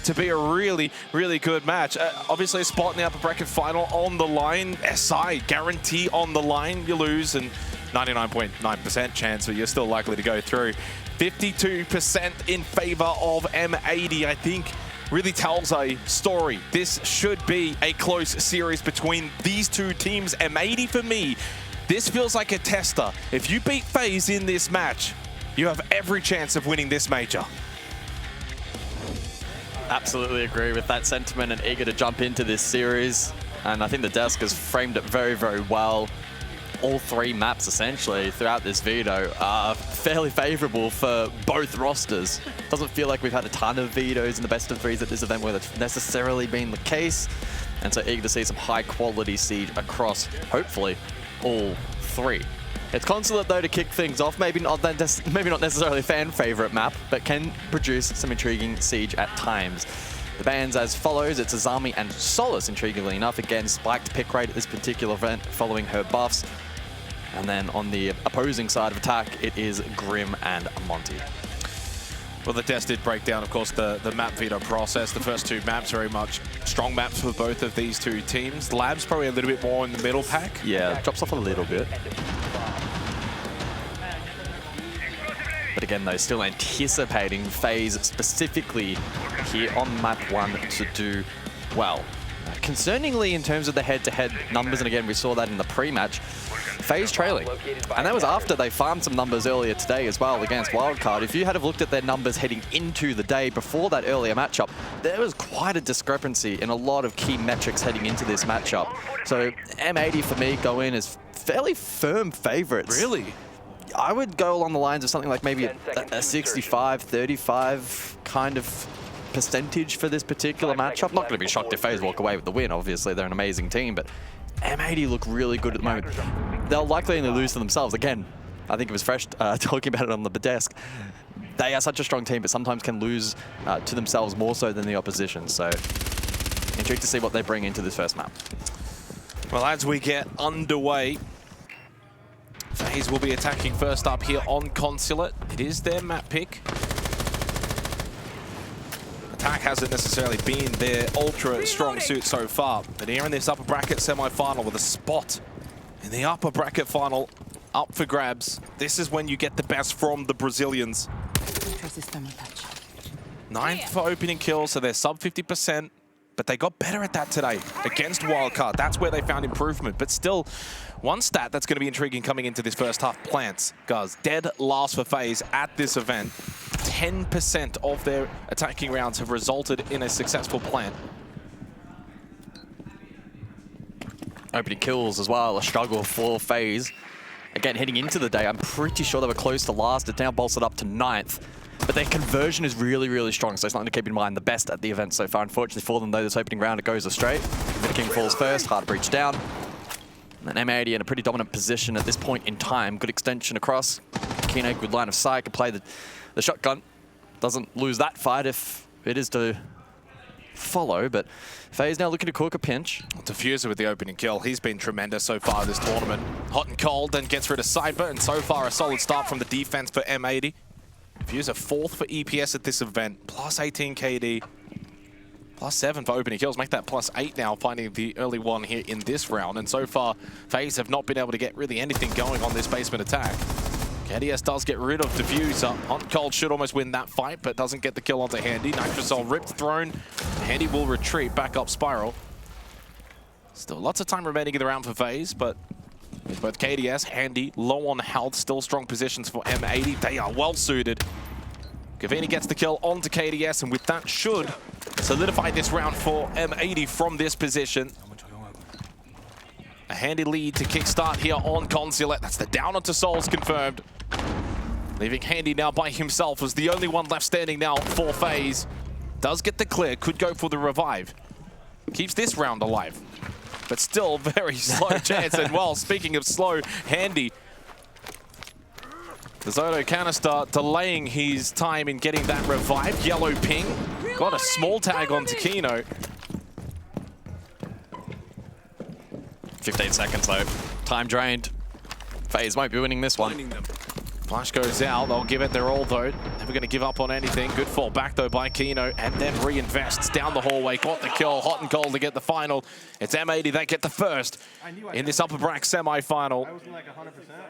to be a really, really good match. Obviously, a spot in the upper bracket final on the line. SI guarantee on the line. You lose, and 99.9% chance, but you're still likely to go through. 52% in favor of M80, I think, really tells a story. This should be a close series between these two teams. M80, for me, this feels like a tester. If you beat FaZe in this match, you have every chance of winning this major. Absolutely agree with that sentiment and eager to jump into this series. And I think the desk has framed it very, very well. All three maps, essentially, throughout this veto are fairly favorable for both rosters. Doesn't feel like we've had a ton of vetoes in the best of threes at this event where that's necessarily been the case. And so eager to see some high-quality siege across, hopefully, all three. It's Consulate, though, to kick things off. Maybe not necessarily a fan favorite map, but can produce some intriguing siege at times. The bans as follows. It's Azami and Solace, intriguingly enough. Again, spiked pick rate at this particular event following her buffs. And then on the opposing side of attack, it is Grim and Monty. Well, the test did break down, of course, the map veto process. The first two maps very much strong maps for both of these two teams. Labs probably a little bit more in the middle pack. Yeah, drops off a little bit. But again, though, still anticipating FaZe specifically here on map 1 to do well. Concerningly, in terms of the head-to-head numbers, and again, we saw that in the pre-match, FaZe trailing. And that was after they farmed some numbers earlier today as well against Wildcard. If you had looked at their numbers heading into the day before that earlier matchup, there was quite a discrepancy in a lot of key metrics heading into this matchup. So M80 for me go in as fairly firm favorites. Really? I would go along the lines of something like maybe a 65-35 kind of percentage for this particular matchup. Not going to be shocked if FaZe walk away with the win. Obviously, they're an amazing team, but M80 look really good at the moment. They'll likely only lose to themselves. Again, I think it was Fresh talking about it on the desk. They are such a strong team, but sometimes can lose to themselves more so than the opposition. So, intrigued to see what they bring into this first map. Well, as we get underway, FaZe will be attacking first up here on Consulate. It is their map pick. Attack hasn't necessarily been their ultra strong suit so far, but here in this upper bracket semi-final with a spot in the upper bracket final up for grabs, this is when you get the best from the Brazilians. 9th for opening kills, so they're sub 50%, but they got better at that today against Wildcard. That's where they found improvement, but still, one stat that's going to be intriguing coming into this first half, plants. Guys, dead last for FaZe at this event. 10% of their attacking rounds have resulted in a successful plant. Opening kills as well, a struggle for FaZe. Again, heading into the day, I'm pretty sure they were close to last. It's now bolstered up to 9th. But their conversion is really, really strong, so it's something to keep in mind. The best at the event so far. Unfortunately for them, though, this opening round, it goes astray. The King falls first, hard breach down. And M80 in a pretty dominant position at this point in time. Good extension across. Kino, good line of sight, can play the shotgun. Doesn't lose that fight if it is to follow, but FaZe now looking to cook a pinch. Diffuser with the opening kill. He's been tremendous so far this tournament. Hot and cold, then gets rid of Cypher, and so far a solid start from the defense for M80. Diffuser 4th for EPS at this event, plus 18 KD. Plus 7 for opening kills, make that plus 8 now, finding the early one here in this round. And so far, FaZe have not been able to get really anything going on this basement attack. KDS does get rid of Diffuser. Hot and Cold should almost win that fight, but doesn't get the kill onto Handy. Nitrosol ripped, thrown. Handy will retreat, back up Spiral. Still lots of time remaining in the round for FaZe, but with both KDS, Handy, low on health, still strong positions for M80. They are well suited. Gavini gets the kill onto KDS, and with that should solidify this round for M80 from this position. A Handy lead to kickstart here on Consulate. That's the down onto Souls confirmed. Leaving Handy now by himself as the only one left standing now for FaZe. Does get the clear, could go for the revive. Keeps this round alive, but still very slow chance. And well, speaking of slow, Handy, the Zoto canister delaying his time in getting that revive. Yellow ping, got a small tag onto Kino. 15 seconds though, time drained. FaZe might be winning this one. Flash goes out, they'll give it their all though. Never going to give up on anything. Good fall back, though, by Kino, and then reinvests down the hallway. Got the kill, hot and cold to get the final. It's M80, they get the first in this upper bracket semi-final.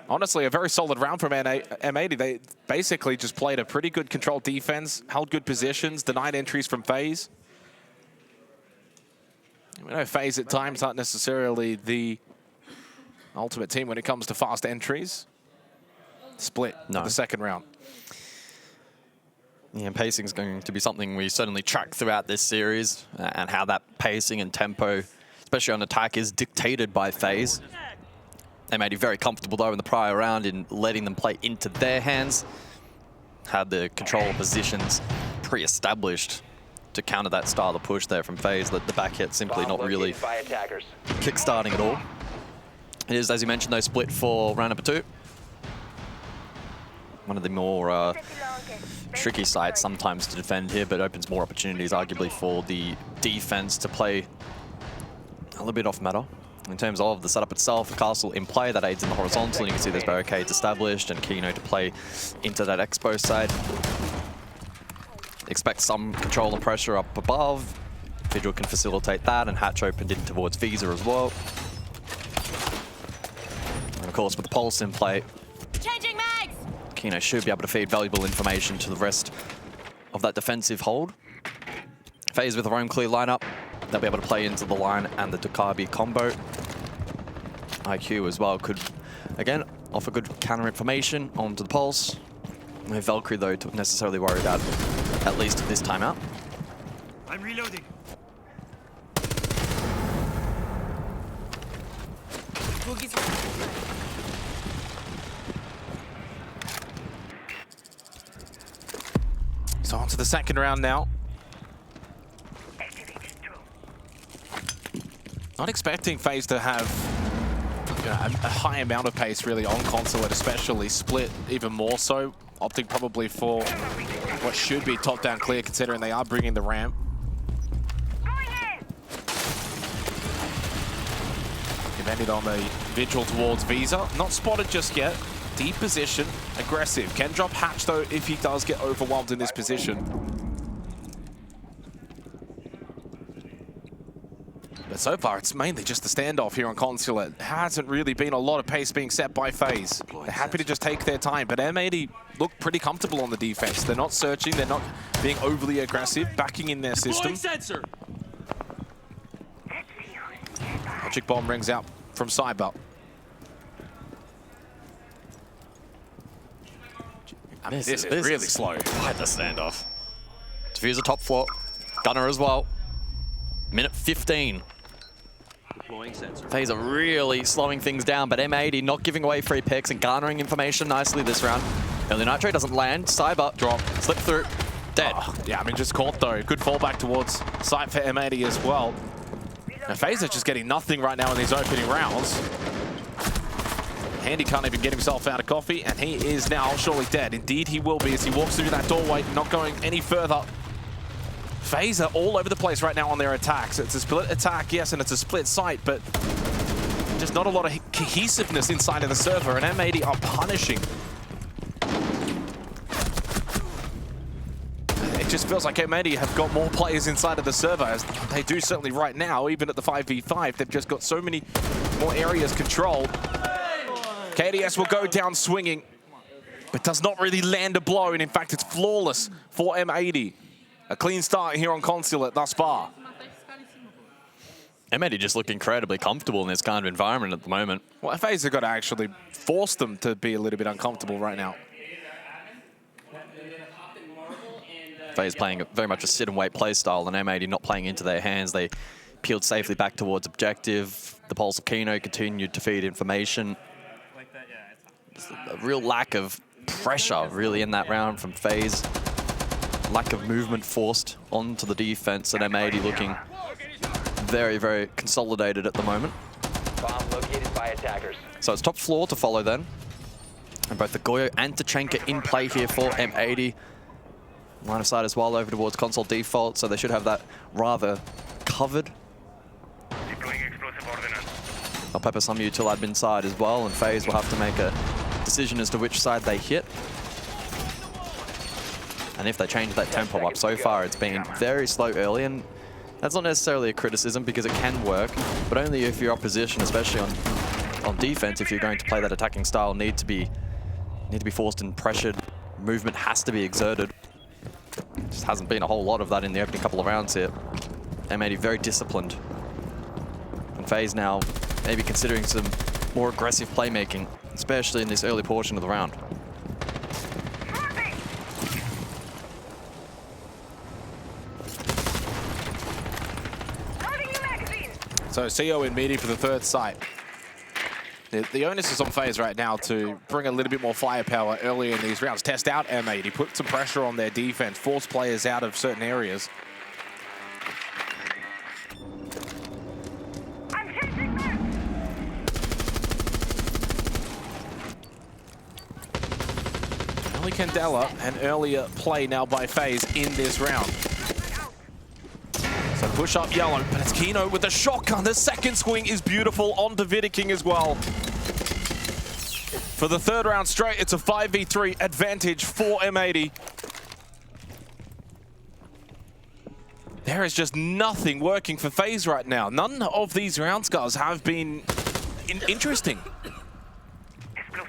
Honestly, a very solid round from M80. They basically just played a pretty good controlled defense, held good positions, denied entries from FaZe. We know FaZe at times aren't necessarily the ultimate team when it comes to fast entries. Split in the second round. Yeah, pacing is going to be something we certainly track throughout this series, and how that pacing and tempo, especially on attack, is dictated by FaZe. They made it very comfortable, though, in the prior round in letting them play into their hands. Had the control positions pre-established to counter that style of push there from FaZe, that the back hit simply not really kick-starting at all. It is, as you mentioned, though, split for round number 2. One of the more tricky sites sometimes to defend here, but opens more opportunities, arguably, for the defense to play a little bit off meta. In terms of the setup itself, the castle in play, that aids in the horizontal. You can see there's barricades established, and Kino to play into that expo side. Expect some control and pressure up above. Vigil can facilitate that, and Hatch opened in towards Visa as well. And of course, with the Pulse in play, Changing mags! Kino should be able to feed valuable information to the rest of that defensive hold. FaZe with their own clear lineup. They'll be able to play into the line and the Dukabi combo. IQ as well could, again, offer good counter information onto the Pulse. No Valkyrie, though, to necessarily worry about, at least this time out. I'm reloading. So on to the second round now. Not expecting FaZe to have a high amount of pace really on Consulate, especially split even more so. Opting probably for what should be top-down clear, considering they are bringing the ramp. Defended on the Vigil towards Visa. Not spotted just yet. Deep position, aggressive. Can drop Hatch though if he does get overwhelmed in this position. But so far, it's mainly just the standoff here on Consulate. There hasn't really been a lot of pace being set by FaZe. They're happy to just take their time, but M80 look pretty comfortable on the defense. They're not searching, they're not being overly aggressive, backing in their system. Sensor. Logic bomb rings out from Cyber. I mean, this is really slow. Quite the standoff. Diffuser top floor. Gunner as well. Minute 15. FaZe are really slowing things down, but M80 not giving away free picks and garnering information nicely this round. Early Nitro doesn't land. Cyber drop, slip through, dead. Oh, yeah, I mean, just caught though. Good fallback towards site for M80 as well. Now, FaZe are just getting nothing right now in these opening rounds. Handy can't even get himself out of coffee, and he is now surely dead. Indeed, he will be as he walks through that doorway, not going any further. FaZe are all over the place right now on their attacks. It's a split attack, yes, and it's a split site, but just not a lot of cohesiveness inside of the server, and M80 are punishing. It just feels like M80 have got more players inside of the server, as they do certainly right now, even at the 5v5. They've just got so many more areas controlled. KDS will go down swinging, but does not really land a blow, and in fact, it's flawless for M80. A clean start here on Consulate thus far. M80 just look incredibly comfortable in this kind of environment at the moment. Well, FaZe have got to actually force them to be a little bit uncomfortable right now. FaZe playing very much a sit-and-wait play style, and M80 not playing into their hands. They peeled safely back towards objective. The Pulse of Kino continued to feed information. Just a real lack of pressure, really, in that round from FaZe. Lack of movement forced onto the defense, and M80 looking very, very consolidated at the moment. Bomb located by attackers. So it's top floor to follow then. And both the Goyo and Tachenka in play here for M80. Line of sight as well over towards console default, so they should have that rather covered. They'll pepper some util admin side as well, and FaZe will have to make a decision as to which side they hit. And if they change that tempo up, so far it's been very slow early, and that's not necessarily a criticism because it can work, but only if your opposition, especially on defense, if you're going to play that attacking style, need to be forced and pressured. Movement has to be exerted. Just hasn't been a whole lot of that in the opening couple of rounds here. M80 very disciplined. And FaZe now maybe considering some more aggressive playmaking, especially in this early portion of the round. So CO in meaty for the third site. The onus is on FaZe right now to bring a little bit more firepower early in these rounds. Test out M80, put some pressure on their defense, force players out of certain areas. Only Candela, an earlier play now by FaZe in this round. So push up yellow, but it's Kino with the shotgun. The second swing is beautiful on Davidiking as well. For the third round straight, it's a 5v3 advantage for M80. There is just nothing working for FaZe right now. None of these rounds, guys, have been interesting.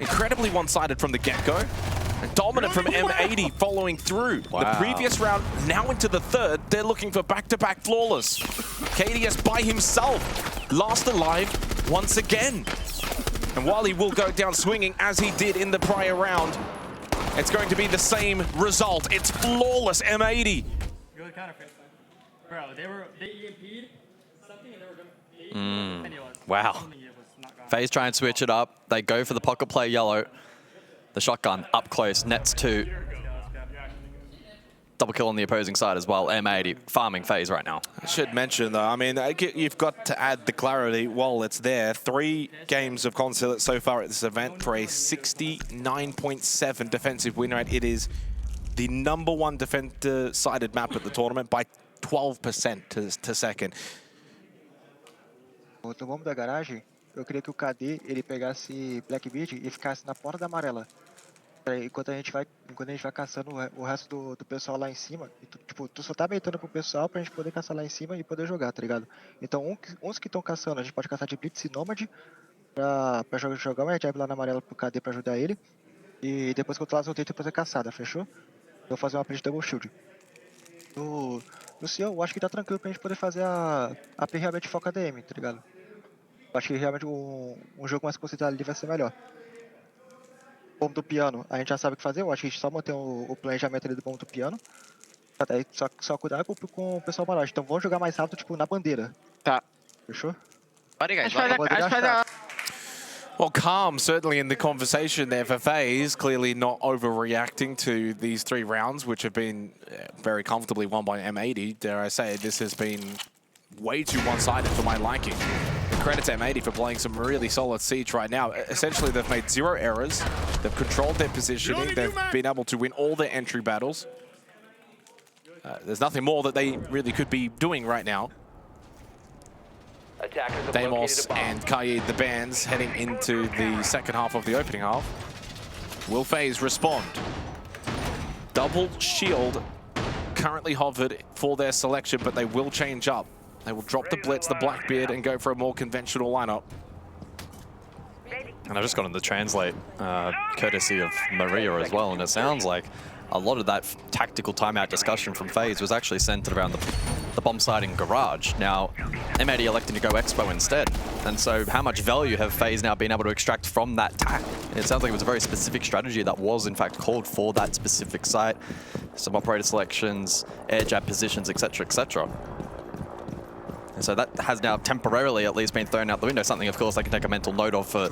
Incredibly one-sided from the get-go. And dominant from M80 following through. Wow. The previous round, now into the third, they're looking for back-to-back flawless. KDS by himself, last alive once again. And while he will go down swinging as he did in the prior round, it's going to be the same result. It's flawless M80. Good counterfeit. Bro, they EMP'd something and they were going to Wow. FaZe try and switch it up. They go for the pocket play yellow. The shotgun up close, nets 2. Double kill on the opposing side as well. M80 farming FaZe right now. I should mention though, I mean, you've got to add the clarity while it's there. 3 games of Consulate so far at this event for a 69.7 defensive win rate. It is the #1 defender-sided map at the tournament by 12% to second. Então vamos da garagem. Eu queria que o KD ele pegasse Black Beard e ficasse na porta da amarela. Enquanto a gente vai caçando o resto do pessoal lá em cima. E tu só tá baitando pro pessoal pra gente poder caçar lá em cima e poder jogar, tá ligado? Então uns que estão caçando, a gente pode caçar de Blitz e Nomad pra jogar um airdrop lá na amarela pro KD pra ajudar ele. E depois que eu tô lá no tento fazer caçada, fechou? Eu vou fazer uma play de double shield. No CEO, eu acho que tá tranquilo pra gente poder fazer a AP realmente foca DM, tá ligado? Eu acho que realmente um jogo mais concentrado ali vai ser melhor. Bomba do piano, a gente já sabe o que fazer. Eu acho que a gente só mantém o planejamento ali do bomba do piano. Daí só cuidar com o pessoal barragem. Então vamos jogar mais rápido, tipo, na bandeira. Tá. Fechou? Well, calm certainly in the conversation there for FaZe, clearly not overreacting to these 3 rounds, which have been very comfortably won by M80. Dare I say, this has been way too one-sided for my liking. Credit to M80 for playing some really solid Siege right now. Essentially, they've made 0 errors. They've controlled their positioning. They've been able to win all their entry battles. There's nothing more that they really could be doing right now. Deimos and Kaid, the bands, heading into the second half of the opening half. Will FaZe respond? Double shield currently hovered for their selection, but they will change up. They will drop the Blitz, the Blackbeard, and go for a more conventional lineup. And I've just gotten the translate, courtesy of Maria as well, and it sounds like a lot of that tactical timeout discussion from FaZe was actually centered around the bomb site in Garage. Now, M80 electing to go Expo instead. And so how much value have FaZe now been able to extract from that tack? It sounds like it was a very specific strategy that was in fact called for that specific site. Some operator selections, air jab positions, etc., etc. And so that has now temporarily at least been thrown out the window, something of course they can take a mental note of for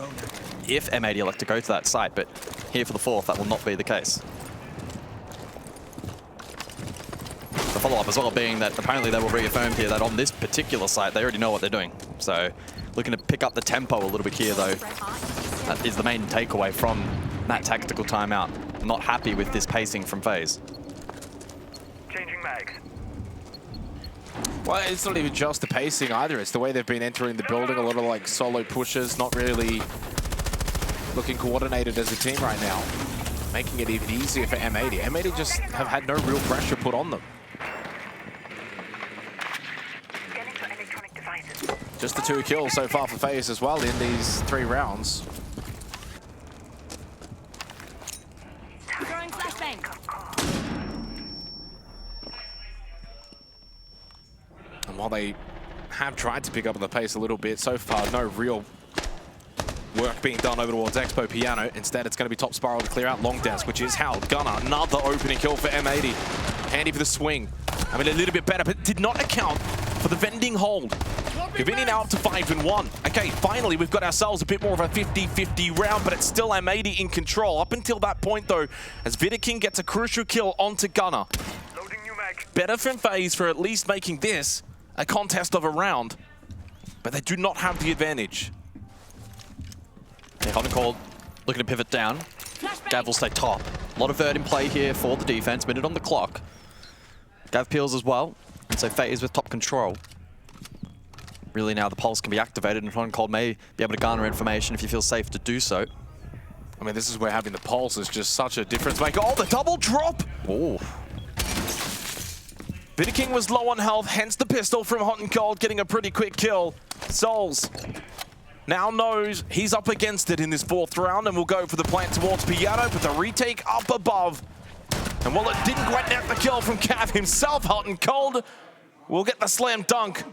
if M80 elect to go to that site, but here for the 4th that will not be the case. The follow-up as well being that apparently they were reaffirmed here that on this particular site they already know what they're doing. So looking to pick up the tempo a little bit here though. That is the main takeaway from that tactical timeout. Not happy with this pacing from FaZe. Changing mags. Well, it's not even just the pacing either. It's the way they've been entering the building. A lot of like solo pushes, not really looking coordinated as a team right now. making it even easier for M80. M80 just have had no real pressure put on them. Scanning for electronic devices. Just the 2 kills so far for FaZe as well in these 3 rounds. Throwing flashbang. And while they have tried to pick up the pace a little bit, so far no real work being done over towards Expo Piano. Instead, it's going to be top spiral to clear out long desk, which is held. Gunner, another opening kill for M80. Handy for the swing. I mean, a little bit better, but did not account for the vending hold. Gavini now up to 5-1. Okay, finally, we've got ourselves a bit more of a 50-50 round, but it's still M80 in control. Up until that point, though, as Vidaking gets a crucial kill onto Gunner. Loading new mag. Better from FaZe for at least making this a contest of a round, but they do not have the advantage. Okay, hot and cold, looking to pivot down. Gav will stay top. A lot of vert in play here for the defense, minute on the clock. Gav peels as well, and so FaZe with top control. Really now the pulse can be activated, and hot and cold may be able to garner information if you feel safe to do so. I mean, this is where having the pulse is just such a difference maker. Oh, the double drop! Oh. Vidaking was low on health, hence the pistol from Hot and Cold, getting a pretty quick kill. Souls now knows he's up against it in this 4th round and will go for the plant towards Piano, but the retake up above. And while it didn't quite net the kill from Cav himself, Hot and Cold will get the slam dunk.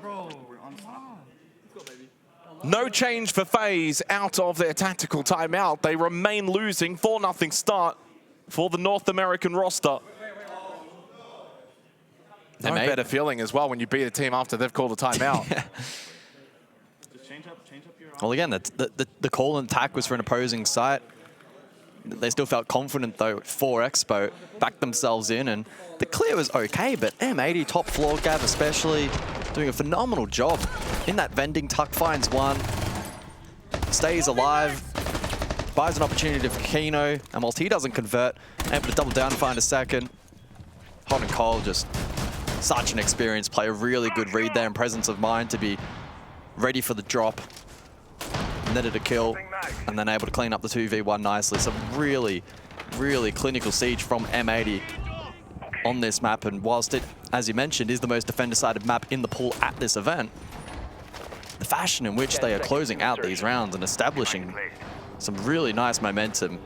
No change for FaZe out of their tactical timeout. They remain losing, 4-0 start for the North American roster. No better feeling as well when you beat a team after they've called a timeout. Well, again, the call and attack was for an opposing site. They still felt confident, though, for Expo. Backed themselves in, and the clear was okay, but M80, top floor, Gav especially, doing a phenomenal job. In that vending, Tuck finds one, stays alive, buys an opportunity for Kino, and whilst he doesn't convert, able to double down and find a second. Hot and cold, just such an experienced player, really good read there and presence of mind to be ready for the drop. Netted a kill, and then able to clean up the 2v1 nicely. So really, really clinical siege from M80 on this map. And whilst it, as you mentioned, is the most defender-sided map in the pool at this event, the fashion in which they are closing out these rounds and establishing some really nice momentum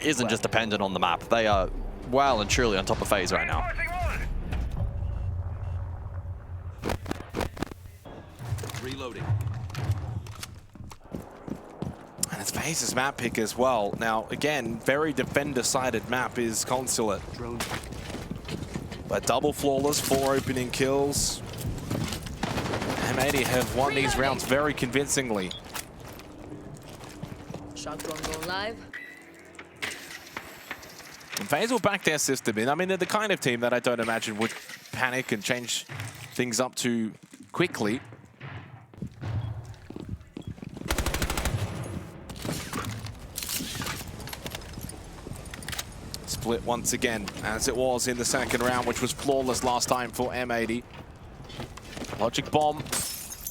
isn't just dependent on the map. They are well and truly on top of FaZe right now. Reloading. And it's FaZe's map pick as well. Now, again, very defender-sided map is Consulate. But double flawless, 4 opening kills. M80 have won these rounds very convincingly. Shotgun going live. And FaZe will back their system in. I mean, they're the kind of team that I don't imagine would panic and change things up too quickly. Split once again, as it was in the 2nd round, which was flawless last time for M80. Logic bomb,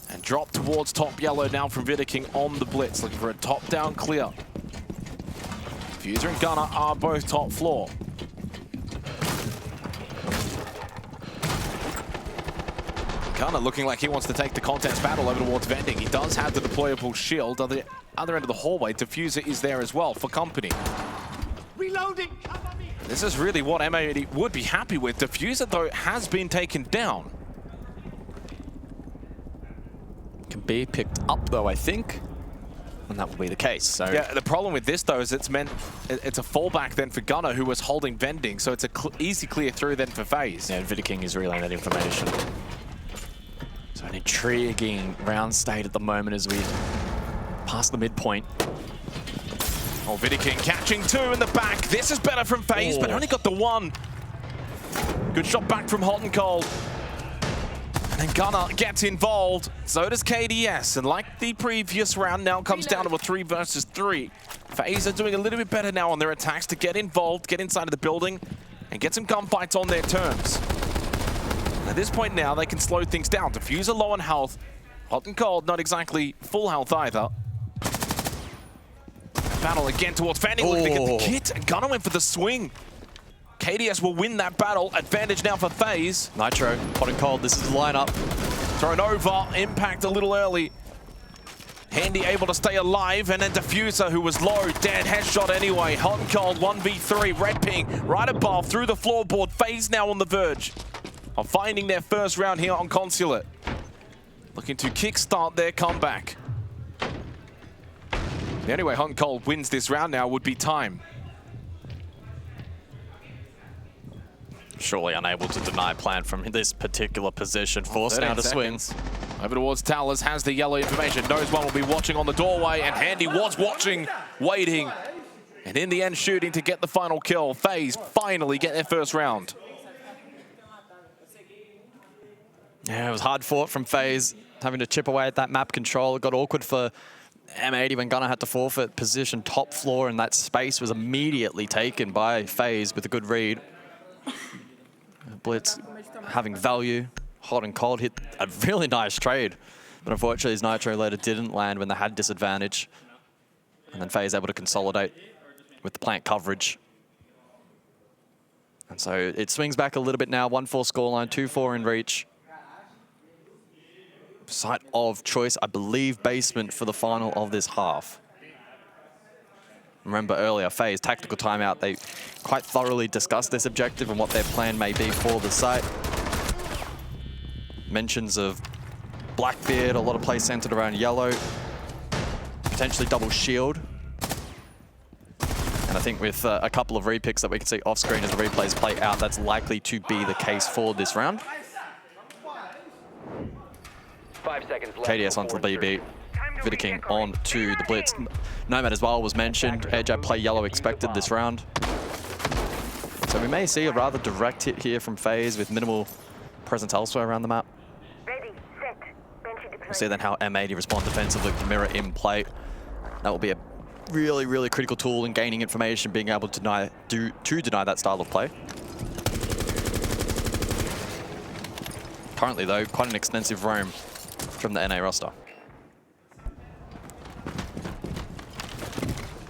and drop towards top yellow now from Vidaking on the blitz, looking for a top-down clear. Fuser and Gunner are both top floor. Gunner looking like he wants to take the contest battle over towards vending. He does have the deployable shield. On the other end of the hallway, Diffuser is there as well for company. Reloading! This is really what M80 would be happy with. Diffuser, though, has been taken down. Can be picked up, though, I think. And that will be the case. So yeah, the problem with this, though, is it's a fallback then for Gunner, who was holding vending. So it's an easy clear through then for FaZe. yeah, Vidaking is relaying that information. So an intriguing round state at the moment as we pass the midpoint. Oh, Vidaking catching 2 in the back. This is better from FaZe, but only got the 1. Good shot back from Hot and Cold. And then Gunner gets involved. So does KDS. And like the previous round, now comes down to a 3 versus 3. FaZe are doing a little bit better now on their attacks to get involved, get inside of the building, and get some gunfights on their terms. At this point now, they can slow things down. Diffuser low on health. Hot and Cold, not exactly full health either. Battle again towards Fanny, looking to get the kit, and Gunner went for the swing. KDS will win that battle. Advantage now for FaZe. Nitro, hot and cold, this is the lineup. Thrown over, impact a little early. Handy able to stay alive, and then Diffuser, who was low, dead, headshot anyway. Hot and cold, 1v3, red ping, right above, through the floorboard. FaZe now on the verge of finding their first round here on Consulate. Looking to kickstart their comeback. The only way Hot and Cold wins this round now would be time. Surely unable to deny plan from this particular position. Forced now to swing. Over towards Towers, has the yellow information, knows one will be watching on the doorway, and Handy was watching, waiting, and in the end shooting to get the final kill. FaZe finally get their first round. Yeah, it was hard fought from FaZe, having to chip away at that map control. It got awkward for M80 when Gunner had to forfeit position top floor, and that space was immediately taken by FaZe with a good read. Blitz having value. Hot and cold hit a really nice trade, but unfortunately his Nitro later didn't land when they had disadvantage. And then FaZe able to consolidate with the plant coverage. And so it swings back a little bit now. 1-4 scoreline, 2-4 in reach. Site of choice, I believe, basement for the final of this half. Remember earlier, FaZe, tactical timeout, they quite thoroughly discussed this objective and what their plan may be for the site. Mentions of Blackbeard, a lot of play centered around yellow. Potentially double shield. And I think with a couple of repicks that we can see off screen as the replays play out, that's likely to be the case for this round. 5 seconds left. KDS onto the BB. veto King on to the Blitz. Nomad as well was mentioned. Edge play yellow expected this round. So we may see a rather direct hit here from FaZe with minimal presence elsewhere around the map. Ready, set, We'll see then how M80 respond defensively with the mirror in play. That will be a really, really critical tool in gaining information, being able to deny that style of play. Currently though, quite an extensive roam from the NA roster.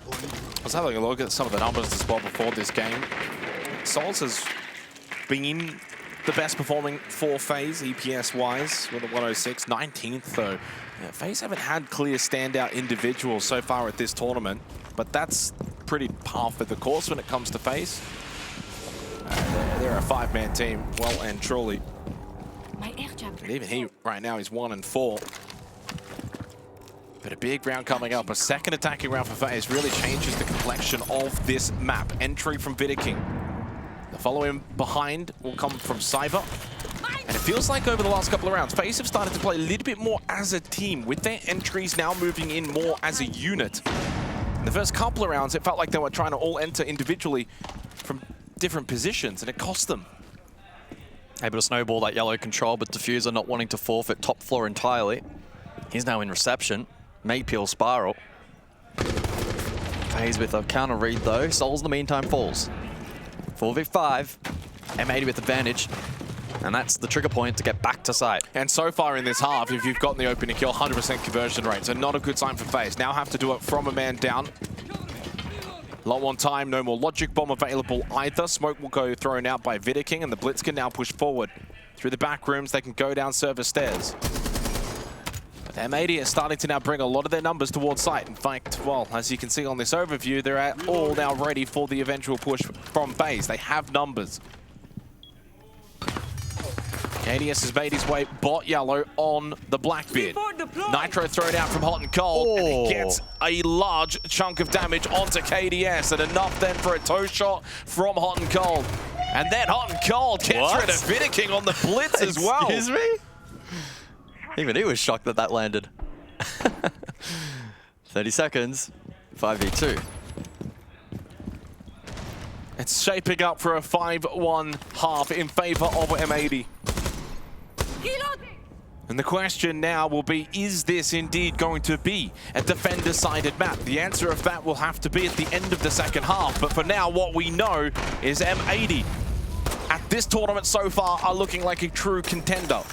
I was having a look at some of the numbers as well before this game. Souls has been the best performing for FaZe, EPS-wise, with a 106. 19th, though. Yeah, FaZe haven't had clear standout individuals so far at this tournament, but that's pretty par for the course when it comes to FaZe. They're a 5-man team, well and truly. And even he, right now, is 1-4. But a big round coming up. A second attacking round for FaZe really changes the complexion of this map. Entry from veto King. The following behind will come from Cyber. And it feels like over the last couple of rounds, FaZe have started to play a little bit more as a team, with their entries now moving in more as a unit. In the first couple of rounds, it felt like they were trying to all enter individually from different positions, and it cost them. Able to snowball that yellow control, but Diffuser not wanting to forfeit top floor entirely. He's now in reception. Maypeel spiral. FaZe with a counter read though. Souls in the meantime falls. 4v5. M80 with advantage. And that's the trigger point to get back to site. And so far in this half, if you've gotten the opening kill, 100% conversion rate. So not a good sign for FaZe. Now have to do it from a man down. Low on time, no more logic bomb available either. Smoke will go thrown out by veto King, and the Blitz can now push forward. Through the back rooms, they can go down server stairs. But M80 is starting to now bring a lot of their numbers towards site. In fact, well, as you can see on this overview, they're all now ready for the eventual push from FaZe. They have numbers. KDS has made his way bot yellow on the Blackbeard. Nitro thrown out from Hot and Cold, and he gets a large chunk of damage onto KDS, and enough then for a toe shot from Hot and Cold. And then Hot and Cold gets rid of veto King on the Blitz as well. Excuse me? Even he was shocked that that landed. 30 seconds, 5v2. It's shaping up for a 5-1 half in favor of M80. And the question now will be, is this indeed going to be a defender-sided map? The answer of that will have to be at the end of the second half. But for now, what we know is M80 at this tournament so far are looking like a true contender.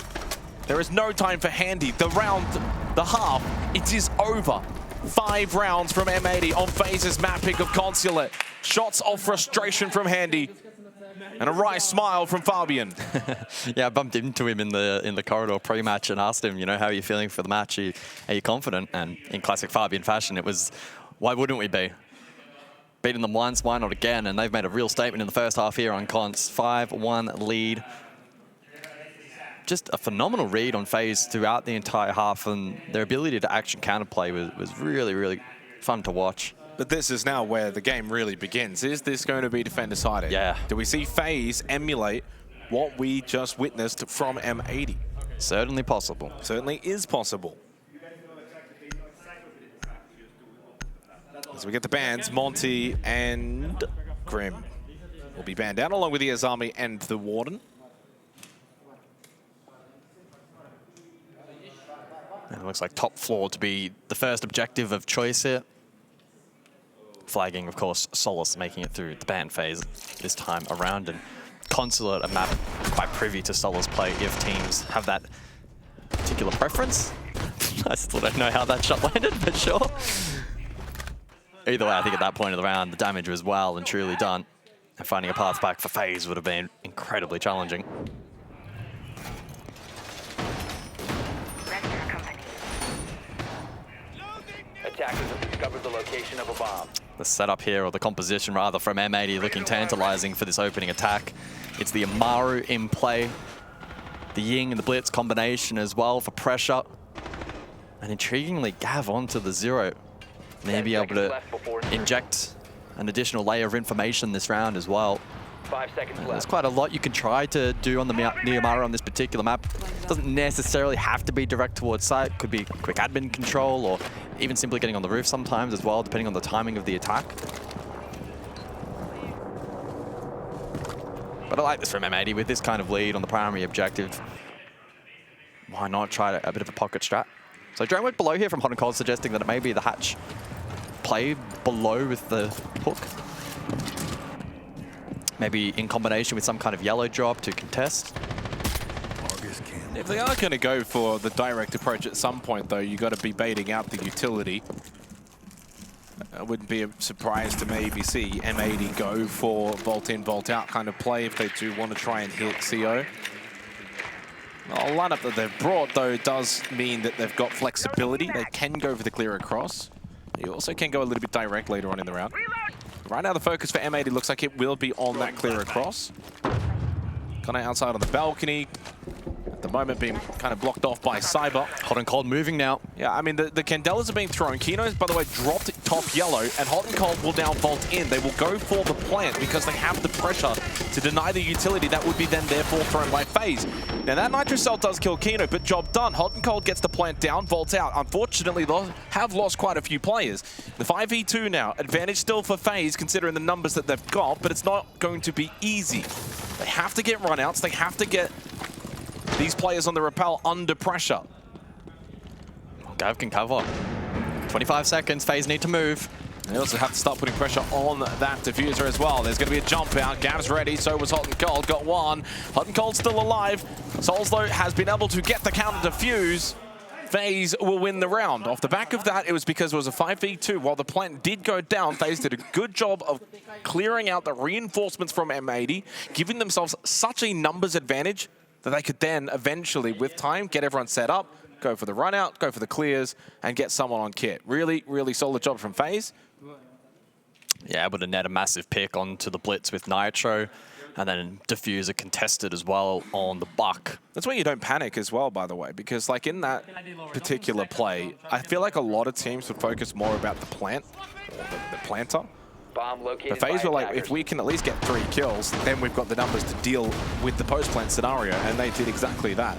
There is no time for Handy. The round, the half, it is over. 5 rounds from M80 on FaZe's map pick of Consulate. Shots of frustration from Handy. And a wry smile from Fabian. Yeah, I bumped into him in the corridor pre-match and asked him, you know, how are you feeling for the match? Are you confident? And in classic Fabian fashion, it was, why wouldn't we be? Beating them once, why not again? And they've made a real statement in the first half here on Cons. 5-1 lead. Just a phenomenal read on FaZe throughout the entire half, and their ability to action counterplay was really, really fun to watch. But this is now where the game really begins. Is this going to be defender-sided? Yeah. Do we see FaZe emulate what we just witnessed from M80? Certainly possible. Certainly is possible. As we get the bans, Monty and Grim will be banned out, along with the Azami and the Warden. And it looks like top floor to be the first objective of choice here. Flagging, of course, Solace making it through the ban phase this time around. And Consulate, a map quite privy to Solace play if teams have that particular preference. I still don't know how that shot landed, but sure. Either way, I think at that point of the round, the damage was well and truly done. And finding a path back for FaZe would have been incredibly challenging. Attackers have discovered the location of a bomb. The setup here, or the composition rather, from M80 looking tantalizing for this opening attack. It's the Amaru in play. The Ying and the Blitz combination as well for pressure. And intriguingly, Gav onto the Zero. Maybe able to inject an additional layer of information this round as well. 5 seconds left. There's quite a lot you can try to do on the Amaru on this particular map. Doesn't necessarily have to be direct towards site. Could be quick admin control, or even simply getting on the roof sometimes as well, depending on the timing of the attack. But I like this from M80 with this kind of lead on the primary objective. Why not try a bit of a pocket strat? So drone work below here from Hot and Cold, suggesting that it may be the hatch play below with the hook. Maybe in combination with some kind of yellow drop to contest. If they are going to go for the direct approach at some point, though, you got to be baiting out the utility. It wouldn't be a surprise to maybe see M80 go for vault in, vault out kind of play if they do want to try and hit CO. The lineup that they've brought, though, does mean that they've got flexibility. They can go for the clear across. You also can go a little bit direct later on in the round. Right now, the focus for M80 looks like it will be on that clear across. Kind of outside on the balcony. At the moment, being kind of blocked off by Cyber. Hot and Cold moving now. Yeah, I mean, the Candelas are being thrown. Kino's, by the way, dropped top yellow, and Hot and Cold will now vault in. They will go for the plant because they have the pressure to deny the utility that would be then therefore thrown by FaZe. Now, that Nitro Cell does kill Kino, but job done. Hot and Cold gets the plant down, vaults out. Unfortunately, they have lost quite a few players. The 5v2 now, advantage still for FaZe, considering the numbers that they've got, but it's not going to be easy. They have to get runouts. They have to get these players on the rappel under pressure. Gav can cover. 25 seconds, FaZe need to move. They also have to start putting pressure on that diffuser as well. There's going to be a jump out. Gav's ready, so was Hot and Cold. Got one. Hot and Cold still alive. Souls, though, has been able to get the counter defuse. FaZe will win the round. Off the back of that, it was because it was a 5v2. While the plant did go down, FaZe did a good job of clearing out the reinforcements from M80, giving themselves such a numbers advantage that they could then eventually, with time, get everyone set up, go for the run out, go for the clears, and get someone on kit. Really, really solid job from FaZe. Yeah, able to net a massive pick onto the Blitz with Nitro, and then Diffuser contested as well on the Buck. That's why you don't panic as well, by the way, because like in that particular play, I feel like a lot of teams would focus more about the plant, or the planter. Bomb located. The FaZe were like, if we can at least get 3 kills, then we've got the numbers to deal with the post-plant scenario, and they did exactly that.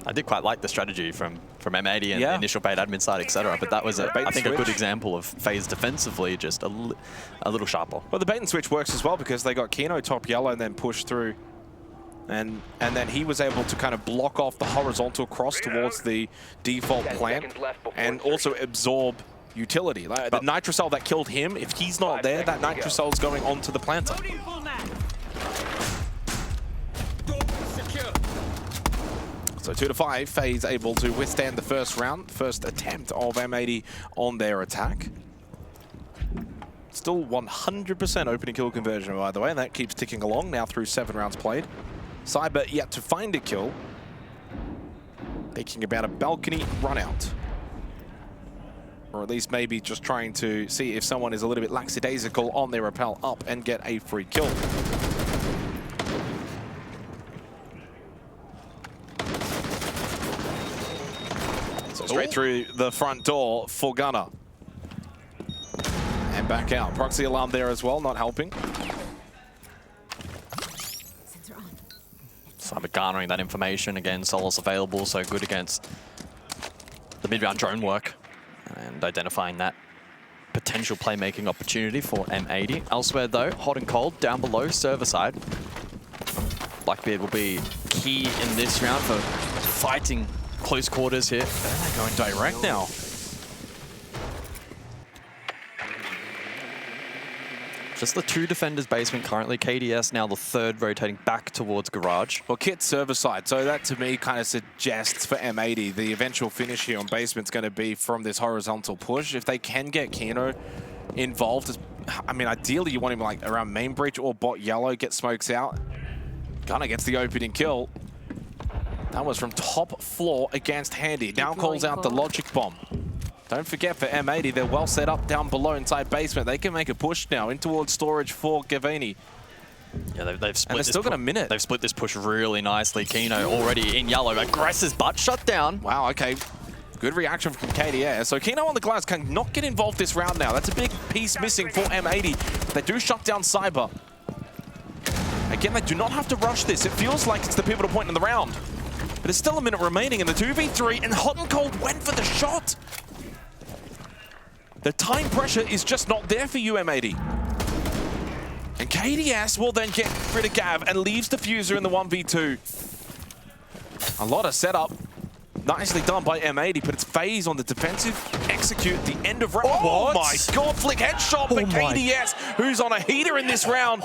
I did quite like the strategy from M80 and Yeah. the initial bait admin side, etc. But that was, Bait and I think, a good switch. example of FaZe defensively just a little sharper. Well, the bait and switch works as well because they got Kino top yellow and then pushed through. And then he was able to kind of block off the horizontal cross towards the default 10 plant seconds left before and also absorb utility. Like the Nitro Cell that killed him, if he's not 5 there, that seconds to Nitro go. Cell is going onto the planter. So 2-5, FaZe able to withstand the first round, first attempt of M80 on their attack. Still 100% opening kill conversion, by the way, and that keeps ticking along now through 7 rounds played. Cyber yet to find a kill. Thinking about a balcony run out. Or at least maybe just trying to see if someone is a little bit lackadaisical on their rappel up and get a free kill. So straight through the front door for Gunner. And back out. Proxy alarm there as well, not helping. Cyber garnering that information. Again, Solace available, so good against the mid-round drone work. And identifying that potential playmaking opportunity for M80. Elsewhere though, hot and cold, down below, server side. Blackbeard will be key in this round for fighting close quarters here. They're going direct now. Just the 2 defenders basement currently. KDS now the 3rd rotating back towards garage. Well, Kit server side, so that to me kind of suggests for M80 the eventual finish here on basement's going to be from this horizontal push. If they can get Kino involved, I mean, ideally you want him like around main breach or bot yellow, get smokes out. Gunner gets the opening kill. That was from top floor against Handy. Now calls out the logic bomb. Don't forget, for M80, they're well set up down below inside basement. They can make a push now in towards storage for Gavini. Yeah, they've split. And they've still got a minute. They've split this push really nicely. Kino already in yellow, aggressive but shut down. Wow, okay. Good reaction from KDS. So Kino on the glass can not get involved this round now. That's a big piece missing for M80. They do shut down Cyber. Again, they do not have to rush this. It feels like it's the pivotal point in the round. But there's still a minute remaining in the 2v3, and Hot and Cold went for the shot. The time pressure is just not there for you, M80. And KDS will then get rid of Gav and leaves Diffuser in the 1v2. A lot of setup. Nicely done by M80, but it's FaZe on the defensive. Execute the end of round. Oh my god, flick headshot for KDS, who's on a heater in this round.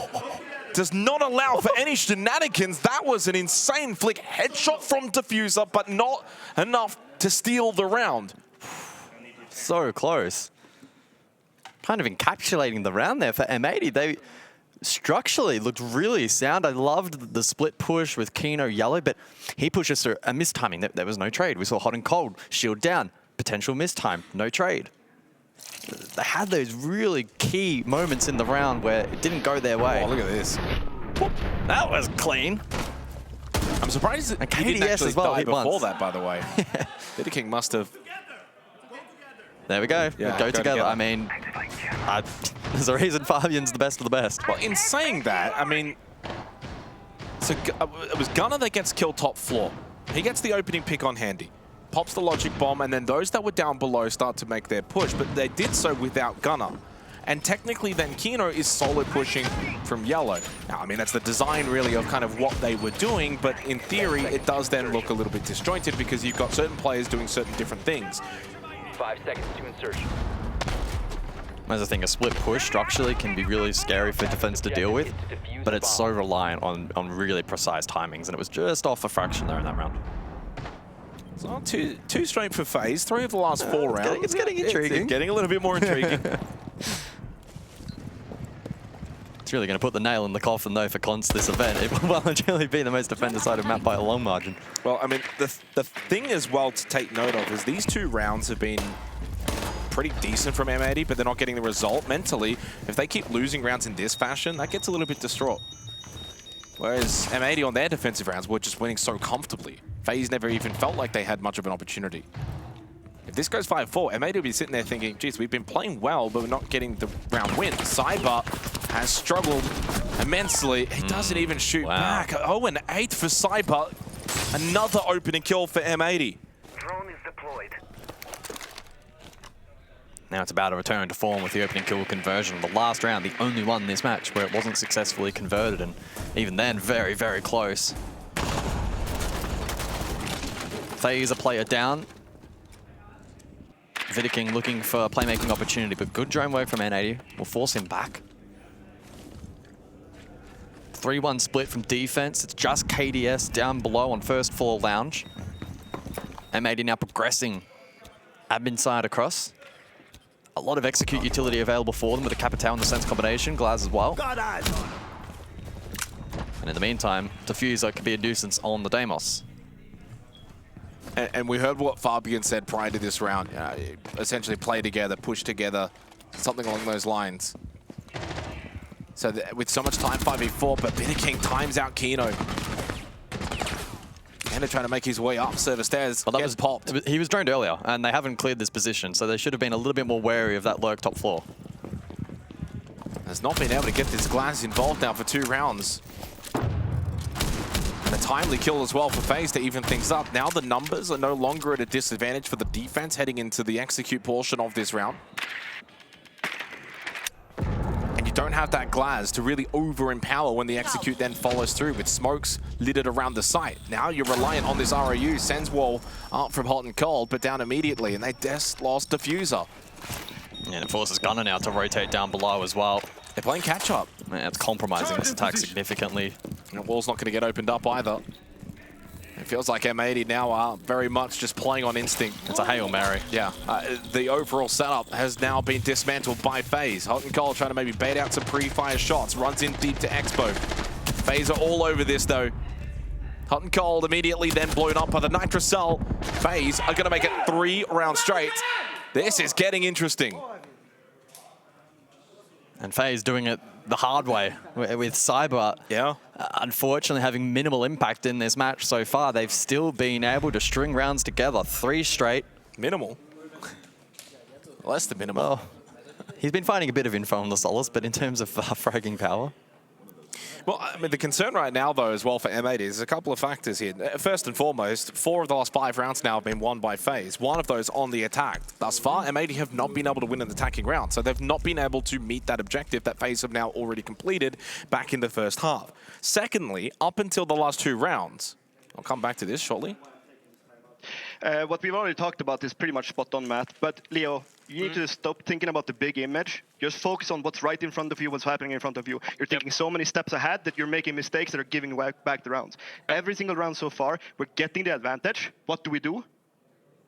Does not allow for any shenanigans. That was an insane flick headshot from Diffuser, but not enough to steal the round. So close. Kind of encapsulating the round there for M80. They structurally looked really sound. I loved the split push with Kino yellow, but he pushes through a mistiming. There was no trade. We saw hot and cold, shield down, potential mistime, no trade. They had those really key moments in the round where it didn't go their way. Oh, look at this. That was clean. I'm surprised that he didn't actually die before that, by the way. Bitter King must have. There we go. Yeah, go together. I mean, there's a reason Fabian's the best of the best. Well, in saying that, I mean, so it was Gunner that gets killed top floor. He gets the opening pick on Handy. Pops the logic bomb, and then those that were down below start to make their push, but they did so without Gunner. And technically then Kino is solo pushing from yellow. Now, I mean, that's the design really of kind of what they were doing, but in theory, it does then look a little bit disjointed because you've got certain players doing certain different things. 5 seconds to insertion. As I think a split push structurally can be really scary for defense to deal with, but it's so reliant on really precise timings, and it was just off a fraction there in that round. It's not too straight for FaZe. 3 of the last 4 rounds. It's getting intriguing. It's getting a little bit more intriguing. It's really going to put the nail in the coffin, though, for Const this event. It will really be the most defender-sided map by a long margin. Well, I mean, the thing as well to take note of is these 2 rounds have been pretty decent from M80, but they're not getting the result mentally. If they keep losing rounds in this fashion, that gets a little bit distraught. Whereas M80 on their defensive rounds were just winning so comfortably. FaZe never even felt like they had much of an opportunity. If this goes 5-4, M80 will be sitting there thinking, geez, we've been playing well, but we're not getting the round win. Cyber has struggled immensely. He doesn't even shoot back. 0-8 for Cyber. Another opening kill for M80. Drone is deployed. Now it's about to return to form with the opening kill conversion. The last round, the only one in this match where it wasn't successfully converted, and even then, very, very close. FaZe a player down. Vidiking looking for a playmaking opportunity, but good drone work from M80 will force him back. 3-1 split from defense. It's just KDS down below on first floor lounge. M80 now progressing admin side across. A lot of execute utility available for them with the Capitao and the Sense combination. Glaz as well. And in the meantime, Diffuser could be a nuisance on the Deimos. And we heard what Fabian said prior to this round. Essentially play together, push together, something along those lines. So with so much time 5v4, but Bitter King times out Kino. Kino trying to make his way up service stairs, Well, that gets was popped. He was droned earlier, and they haven't cleared this position, so they should have been a little bit more wary of that lurk top floor. Has not been able to get this Glass involved now for 2 rounds. And a timely kill as well for FaZe to even things up. Now the numbers are no longer at a disadvantage for the defense heading into the execute portion of this round. And you don't have that Glaz to really over-empower when the execute then follows through with smokes littered around the site. Now you're reliant on this ROU. Sends wall up from hot and cold, but down immediately, and they just lost Diffuser. And it forces Gunner now to rotate down below as well. They're playing catch-up. Man, it's compromising this attack significantly. And the wall's not going to get opened up either. It feels like M80 now are very much just playing on instinct. It's a Hail Mary. Yeah, the overall setup has now been dismantled by FaZe. Hot and cold trying to maybe bait out some pre-fire shots. Runs in deep to Expo. FaZe are all over this though. Hot and cold immediately then blown up by the Nitrocell. FaZe are going to make it 3 rounds straight. This is getting interesting. And FaZe doing it the hard way with Cyber. Yeah. Unfortunately, having minimal impact in this match so far, they've still been able to string rounds together. 3 straight. Minimal. Less than minimal. Well, he's been finding a bit of info on the Solace, but in terms of fragging power. Well, I mean, the concern right now, though, as well for M80 is a couple of factors here. First and foremost, 4 of the last 5 rounds now have been won by FaZe. 1 of those on the attack. Thus far, M80 have not been able to win an attacking round, so they've not been able to meet that objective that FaZe have now already completed back in the first half. Secondly, up until the last 2 rounds, I'll come back to this shortly. What we've already talked about is pretty much spot on, Matt. But Leo, you need to stop thinking about the big image. Just focus on what's right in front of you, what's happening in front of you. You're thinking so many steps ahead that you're making mistakes that are giving back the rounds. Every single round so far, we're getting the advantage. What do? We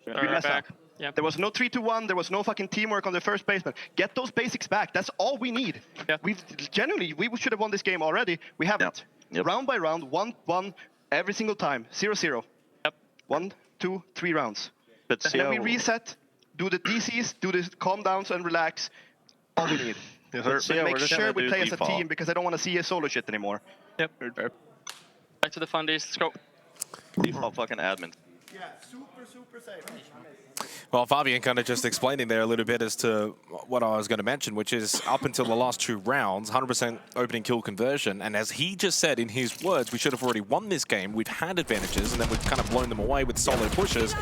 mess up. Yep. There was no 3-2-1. There was no fucking teamwork on the first baseman. Get those basics back. That's all we need. Yep. We should have won this game already. We haven't. Yep. Round by round, 1-1 every single time. 0-0. Yep. 1, 2, 3 rounds. But And then we reset, do the DCs, do the calm downs and relax. All we need. But make sure we play as a team because I don't want to see a solo shit anymore. Yep. Back to the fundies. Let's go. Default fucking admin. Yeah, super safe. Well, Fabian kind of just explaining there a little bit as to what I was going to mention, which is up until the last 2 rounds, 100% opening kill conversion. And as he just said in his words, we should have already won this game. We've had advantages, and then we've kind of blown them away with solo pushes.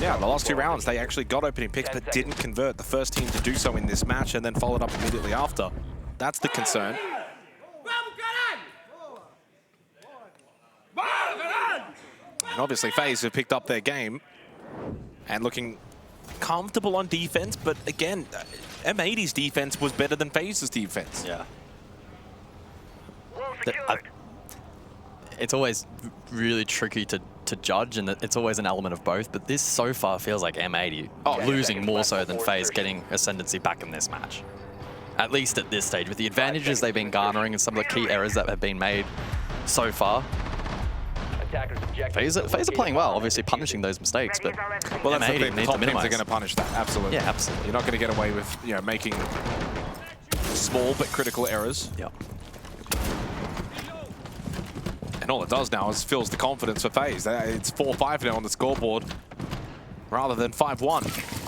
Yeah, the last 2 rounds, they actually got opening picks, but didn't convert. The first team to do so in this match, and then followed up immediately after. That's the concern. And obviously, FaZe have picked up their game and looking comfortable on defense, but again, M80's defense was better than FaZe's defense. Yeah. Wall secured. It's always really tricky to judge, and it's always an element of both, but this so far feels like M80 losing more so than FaZe getting ascendancy back in this match. At least at this stage, with the advantages they've been garnering and some of the key errors that have been made so far. FaZe are playing well, obviously punishing those mistakes, but Well, that's the M80 thing. The needs top to teams are minimize. going to punish that, absolutely. Yeah, absolutely. You're not going to get away with, you know, making small but critical errors. Yep. And all it does now is fills the confidence for FaZe. It's 4-5 now on the scoreboard, rather than 5-1.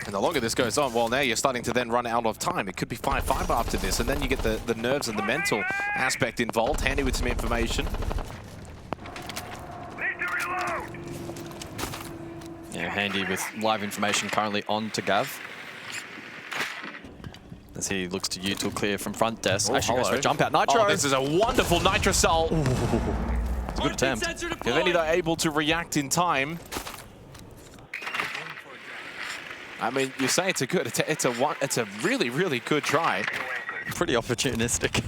And the longer this goes on, well, now you're starting to then run out of time. It could be 5-5 after this, and then you get the nerves and the mental aspect involved. Handy with some information. Yeah, Handy with live information currently on to Gav. As he looks to you to clear from front desk. Actually goes for a jump out. Nitro! Oh, this is a wonderful Nitrocell. It's a good attempt. If any are able to react in time. I mean, you say it's a good, it's a really, really good try. Pretty opportunistic.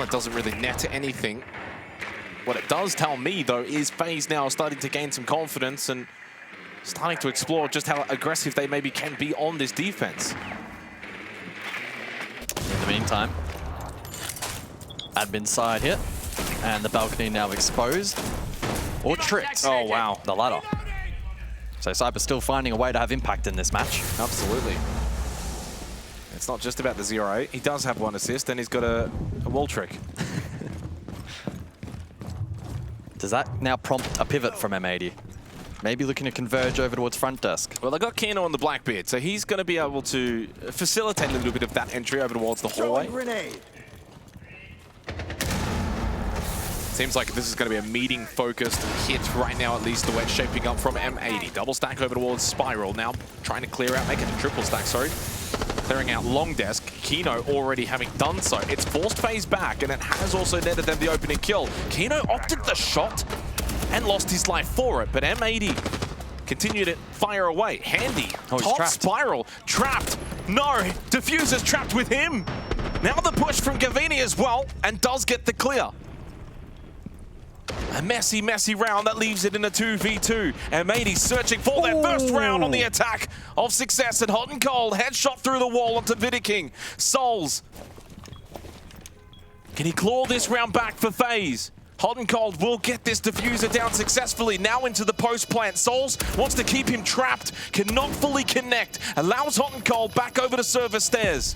It doesn't really net anything. What it does tell me, though, is FaZe now starting to gain some confidence and starting to explore just how aggressive they maybe can be on this defense. In the meantime, admin side here, and the balcony now exposed. Or tricked. Oh, wow. The ladder. So Cyber's still finding a way to have impact in this match. Absolutely. It's not just about the 0-8. He does have 1 assist, and he's got a wall trick. Does that now prompt a pivot from M80? Maybe looking to converge over towards front desk. Well, they got Keno on the Blackbeard, so he's going to be able to facilitate a little bit of that entry over towards the hallway. Seems like this is going to be a meeting-focused hit right now, at least the way it's shaping up from M80. Double stack over towards Spiral, now trying to clear out, make it a triple stack, sorry. Clearing out long desk, Keno already having done so. It's forced FaZe back, and it has also netted them the opening kill. Keno opted the shot and lost his life for it, but M80 continued to fire away. Handy, oh, he's top trapped. Spiral, trapped. No, Diffuser's trapped with him. Now the push from Gavini as well, and does get the clear. A messy, messy round that leaves it in a 2v2. M80 searching for their first round on the attack of success, and hot and cold, headshot through the wall onto Vidiking. Souls. Can he claw this round back for FaZe? Hot and cold will get this diffuser down successfully. Now into the post plant. Souls wants to keep him trapped, cannot fully connect. Allows hot and cold back over the server stairs.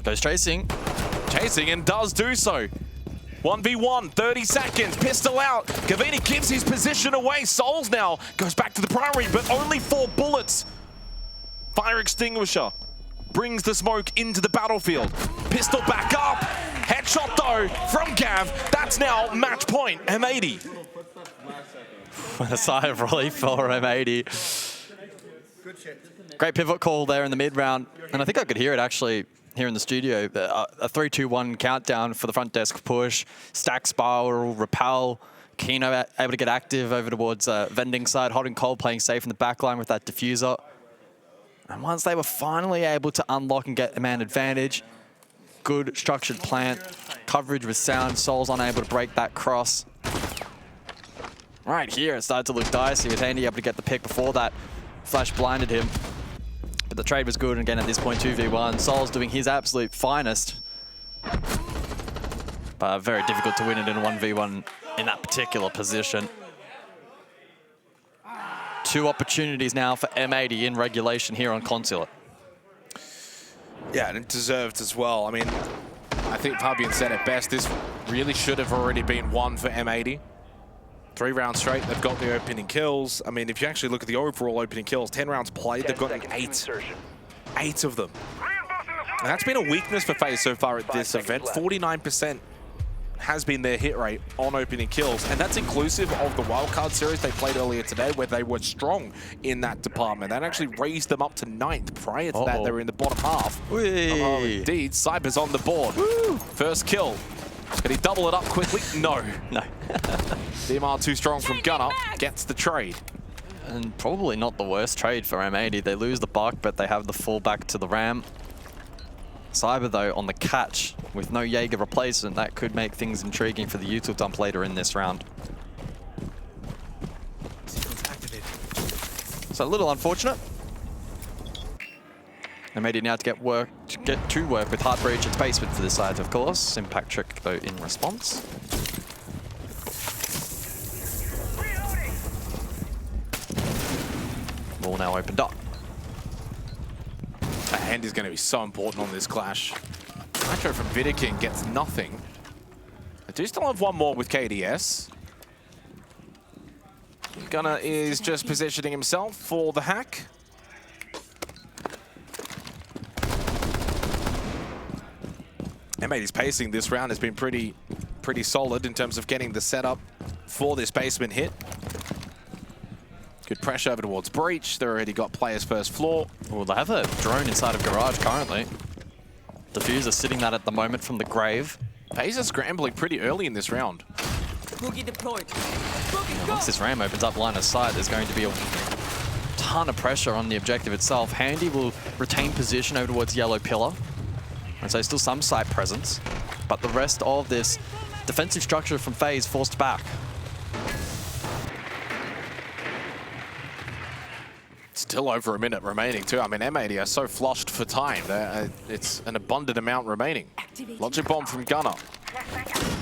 Goes chasing. Chasing and does do so. 1v1, 30 seconds, pistol out. Gavini gives his position away. Souls now goes back to the primary, but only 4 bullets. Fire extinguisher brings the smoke into the battlefield. Pistol back up. Headshot though from Gav. That's now match point. M80. A sigh of relief for M80. Great pivot call there in the mid round. And I think I could hear it actually here in the studio. A 3-2-1 countdown for the front desk push. Stack Spiral, Repel. Keno able to get active over towards vending side. Hot and cold playing safe in the back line with that diffuser. And once they were finally able to unlock and get a man advantage, good structured plant. Coverage was sound. Souls unable to break that cross. Right here, it started to look dicey with Handy able to get the pick before that. Flash blinded him. But the trade was good, and again at this point, 2v1. Souls doing his absolute finest. But very difficult to win it in a 1v1 in that particular position. 2 opportunities now for M80 in regulation here on Consulate. Yeah, and it deserved as well. I mean, I think Fabian said it best. This really should have already been won for M80. 3 rounds straight, they've got the opening kills. I mean, if you actually look at the overall opening kills, 10 rounds played, they've gotten 8. 8 of them. And that's been a weakness for FaZe so far at this event. 49% has been their hit rate on opening kills. And that's inclusive of the wildcard series they played earlier today, where they were strong in that department. That actually raised them up to 9th. Prior to that, they were in the bottom half. Oh, indeed. Cyber's on the board. Woo. First kill. Can he double it up quickly? No. No. DMR too strong from Gunner. Gets the trade. And probably not the worst trade for M80. They lose the buck, but they have the fallback to the ram. Cyber, though, on the catch with no Jaeger replacement. That could make things intriguing for the util dump later in this round. So a little unfortunate. M80 now to get to work with Heartbreach. It's basement for this side, of course. Impact Trick, though, in response. Wall now opened up. That hand is going to be so important on this clash. Nitro from Vidiking gets nothing. I do still have one more with KDS. Gunner is just positioning himself for the hack. M80's pacing this round has been pretty solid in terms of getting the setup for this basement hit. Good pressure over towards Breach. They've already got players first floor. Well, they have a drone inside of Garage currently. Diffuser sitting that at the moment from the grave. FaZe are scrambling pretty early in this round. Boogie deployed. Once this ram opens up line of sight, there's going to be a ton of pressure on the objective itself. Handy will retain position over towards Yellow Pillar. And so still some site presence, but the rest of this defensive structure from FaZe forced back. Still over a minute remaining too. I mean, M80 are so flushed for time. It's an abundant amount remaining. Logic bomb from Gunner.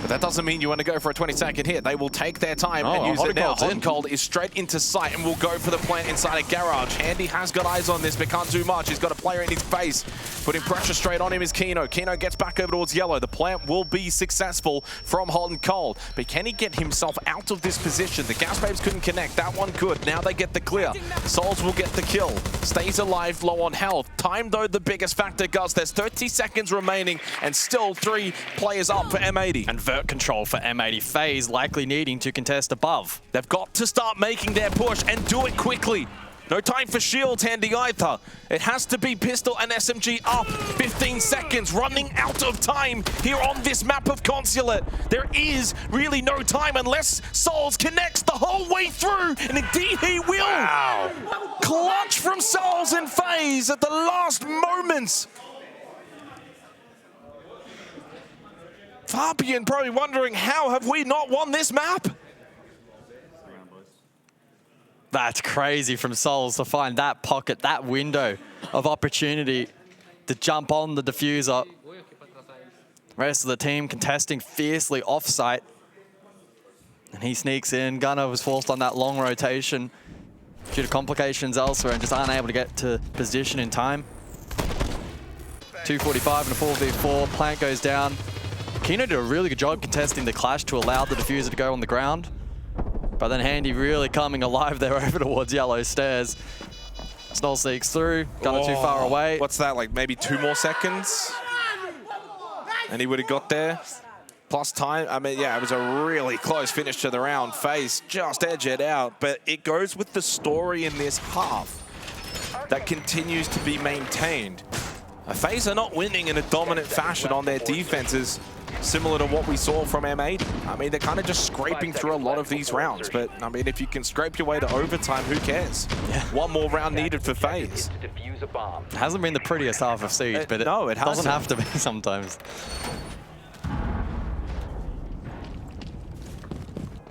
But that doesn't mean you want to go for a 20-second hit. They will take their time and use it now. Hot and Cold is straight into sight and will go for the plant inside a garage. Handy has got eyes on this, but can't do much. He's got a player in his face. Putting pressure straight on him is Kino. Kino gets back over towards Yellow. The plant will be successful from Hot and Cold. But can he get himself out of this position? The Gas Babes couldn't connect. That one could. Now they get the clear. Souls will get the kill. Stays alive, low on health. Time, though, the biggest factor, Gus. There's 30 seconds remaining and still 3 players up for M80. And vert control for M80. FaZe likely needing to contest above. They've got to start making their push and do it quickly. No time for shields handy either. It has to be pistol and SMG up. 15 seconds, running out of time here on this map of Consulate. There is really no time unless Souls connects the whole way through, and indeed he will. Wow. Clutch from Souls and FaZe at the last moments. Fabian probably wondering, how have we not won this map? That's crazy from Souls to find that pocket, that window of opportunity to jump on the diffuser. Rest of the team contesting fiercely off-site. And he sneaks in. Gunner was forced on that long rotation due to complications elsewhere and just unable to get to position in time. 2:45 and a 4v4. Plant goes down. Kino did a really good job contesting the clash to allow the diffuser to go on the ground. But then Handy really coming alive there over towards Yellow Stairs. Snoll sneaks through, Gunner too far away. What's that, like maybe 2 more seconds? And he would have got there. Plus time. I mean, yeah, it was a really close finish to the round. FaZe just edge it out. But it goes with the story in this half that continues to be maintained. FaZe are not winning in a dominant fashion on their defenses, similar to what we saw from M80. I mean, they're kind of just scraping through a lot of these rounds, but I mean, if you can scrape your way to overtime, who cares? Yeah. One more round needed for FaZe. It hasn't been the prettiest half of Siege, but it doesn't have to be sometimes.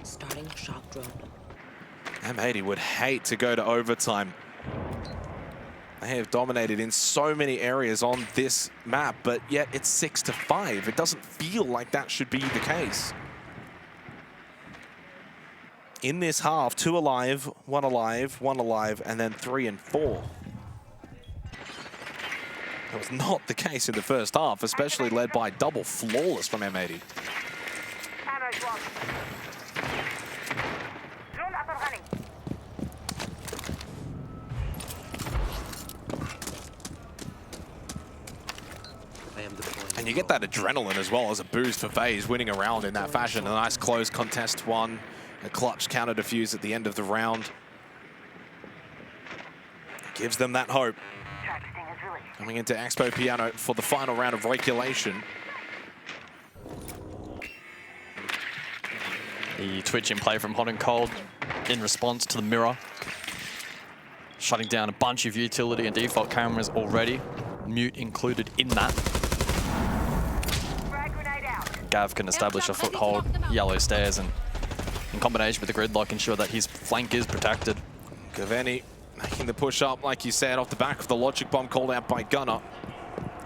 Starting shock drone. M80 would hate to go to overtime. They have dominated in so many areas on this map, but yet it's 6-5. It doesn't feel like that should be the case. In this half, 2 alive, 1 alive, 1 alive, and then 3 and 4. That was not the case in the first half, especially led by double flawless from M80. And you get that adrenaline as well as a boost for FaZe, winning a round in that fashion. A nice close contest one, a clutch counter defuse at the end of the round. Gives them that hope. Coming into Expo Piano for the final round of regulation. The twitch in play from Hot and Cold in response to the mirror. Shutting down a bunch of utility and default cameras already. Mute included in that. Gav can establish a foothold, Yellow Stairs, and in combination with the gridlock, ensure that his flank is protected. Gaveni making the push up, like you said, off the back of the logic bomb called out by Gunner.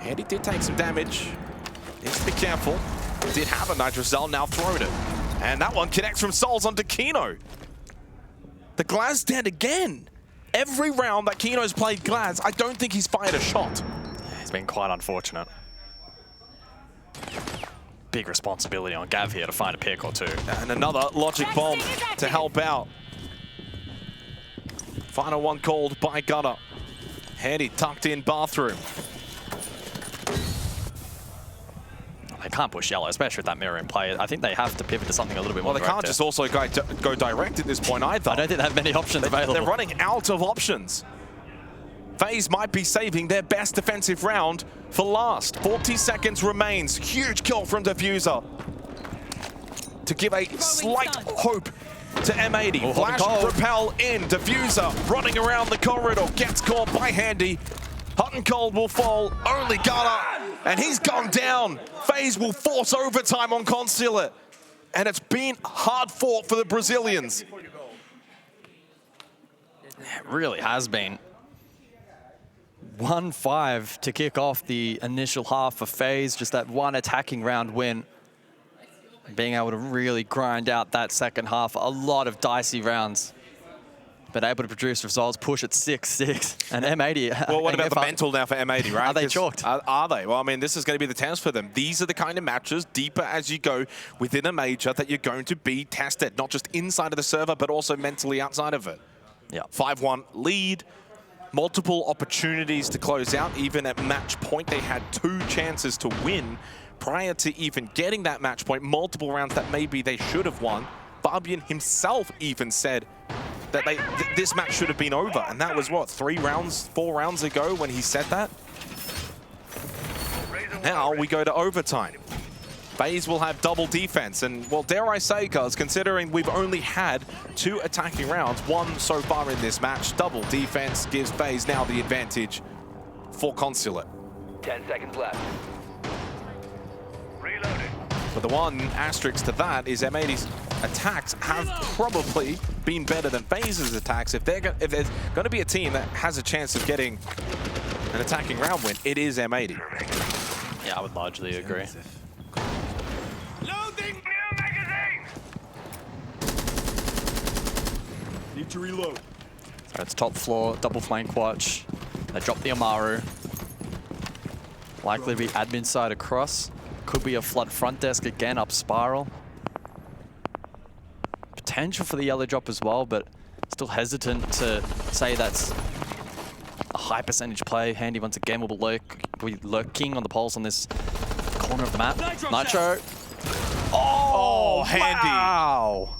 And he did take some damage. Needs to be careful. Did have a Nitrocell, now thrown it. And that one connects from Souls onto Kino. The Glaz dead again. Every round that Kino's played Glaz, I don't think he's fired a shot. It's been quite unfortunate. Big responsibility on Gav here to find a pick or two. And another logic bomb to help out. Final one called by Gunner. Handy tucked in bathroom. They can't push Yellow, especially with that mirror in play. I think they have to pivot to something a little bit more direct. Well, they can't just also go direct at this point either. I don't think they have many options available. They're running out of options. FaZe might be saving their best defensive round for last. 40 seconds remains. Huge kill from Diffuser to give a slight hope to M80. Flash repel in. Diffuser running around the corridor. Gets caught by Handy. Hot and Cold will fall. Only Gunner And he's gone down. FaZe will force overtime on Consulate. And it's been hard fought for the Brazilians. It really has been. 1-5 to kick off the initial half for FaZe. Just that one attacking round win. Being able to really grind out that second half. A lot of dicey rounds. But able to produce results, push at 6-6. And M80... Well, what about the mental now for M80, right? Are they chalked? Are they? Well, I mean, this is going to be the test for them. These are the kind of matches, deeper as you go within a major, that you're going to be tested. Not just inside of the server, but also mentally outside of it. Yeah. 5-1 lead. Multiple opportunities to close out. Even at match point, they had 2 chances to win prior to even getting that match point. Multiple rounds that maybe they should have won. Fabian himself even said that this match should have been over. And that was, what, 4 rounds ago when he said that? Now we go to overtime. FaZe will have double defense. And, well, dare I say, guys, considering we've only had 2 attacking rounds, 1 so far in this match, double defense gives FaZe now the advantage for Consulate. 10 seconds left. Reloading. But the one asterisk to that is M80's attacks have probably been better than FaZe's attacks. If there's going to be a team that has a chance of getting an attacking round win, it is M80. Yeah, I would largely agree. Loading new magazine. Need to reload. So it's top floor, double flank watch. They drop the Amaru. Likely to be admin side across. Could be a flood front desk again, up spiral. Potential for the yellow drop as well, but still hesitant to say that's a high percentage play. Handy once again will be lurking on the pulse on this corner of the map. Nitro. Oh, Handy. Wow.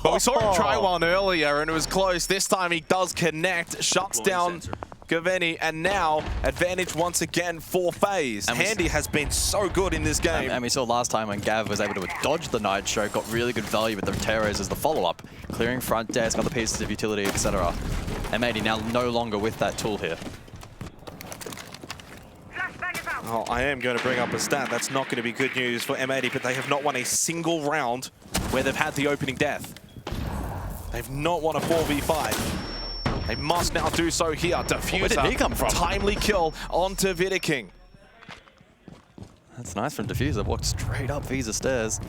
But we saw him try one earlier and it was close. This time he does connect, shuts down Gaveni, and now advantage once again for FaZe. Handy has been so good in this game. And we saw last time when Gav was able to dodge the Nitro, got really good value with the Terrors as the follow-up, clearing front desk, other pieces of utility, etc. M80 now no longer with that tool here. Oh, I am going to bring up a stat. That's not going to be good news for M80, but they have not won a single round where they've had the opening death. They've not won a 4v5. They must now do so here. Diffuser, where did he come from? Timely kill onto Vidiking. That's nice from Diffuser. Walked straight up Visa stairs.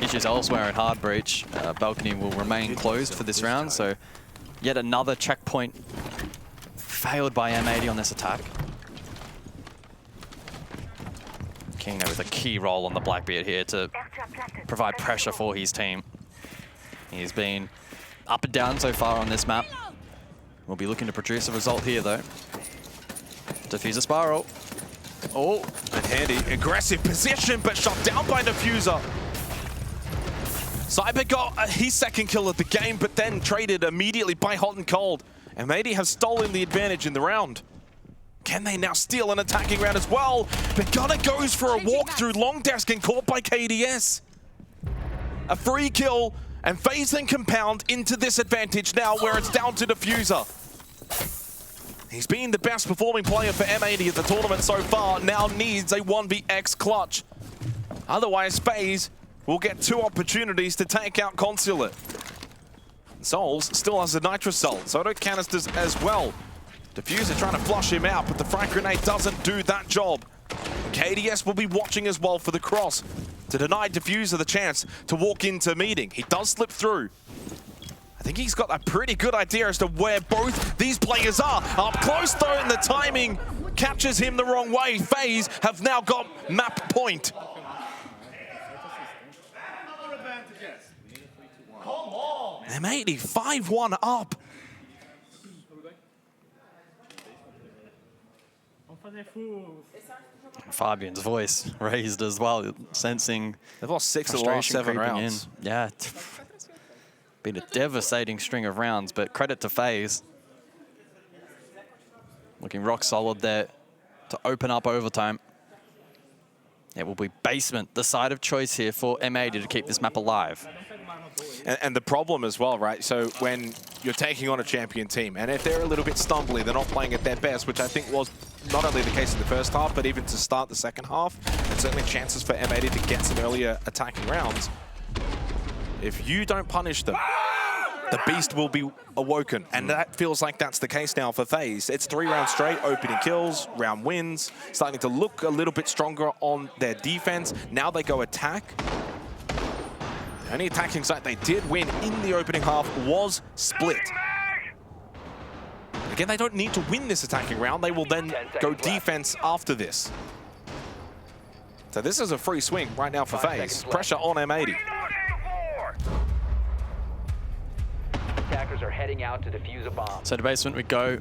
Issues elsewhere in hard breach. Balcony will remain closed for this round, so yet another checkpoint failed by M80 on this attack. King with a key role on the Blackbeard here to provide pressure for his team. He's been up and down so far on this map. We'll be looking to produce a result here, though. Diffuser spiral. Oh, and Handy, aggressive position, but shot down by Diffuser. Cyber got his second kill of the game, but then traded immediately by Hot and Cold. And M80 have stolen the advantage in the round. Can they now steal an attacking round as well? But Gunner goes for a walk through long desk and caught by KDS. A free kill. And FaZe then compound into this advantage now where it's down to Diffuser. He's been the best performing player for M80 at the tournament so far, now needs a 1vx clutch. Otherwise, FaZe will get 2 opportunities to take out Consulate. Souls still has a Nitrocell, so do canisters as well. Diffuser trying to flush him out, but the frag grenade doesn't do that job. KDS will be watching as well for the cross to deny Diffuser the chance to walk into meeting. He does slip through. I think he's got a pretty good idea as to where both these players are. Up close though, and the timing catches him the wrong way. FaZe have now got map point. M80 5-1 up. Fabian's voice raised as well, sensing they've lost 6 of the last 7 rounds. Yeah, been a devastating string of rounds, but credit to FaZe. Looking rock solid there to open up overtime. It will be basement, the side of choice here for M80 to keep this map alive. And the problem as well, right? So when you're taking on a champion team, and if they're a little bit stumbly, they're not playing at their best, which I think was not only the case in the first half, but even to start the second half, and certainly chances for M80 to get some earlier attacking rounds. If you don't punish them, the beast will be awoken, and that feels like that's the case now for FaZe. It's 3 rounds straight, opening kills, round wins, starting to look a little bit stronger on their defense. Now they go attack. The only attacking site they did win in the opening half was Split. Again, they don't need to win this attacking round. They will then go defense after this. So this is a free swing right now for FaZe. Pressure on M80. Attackers are heading out to defuse a bomb. So to basement we go,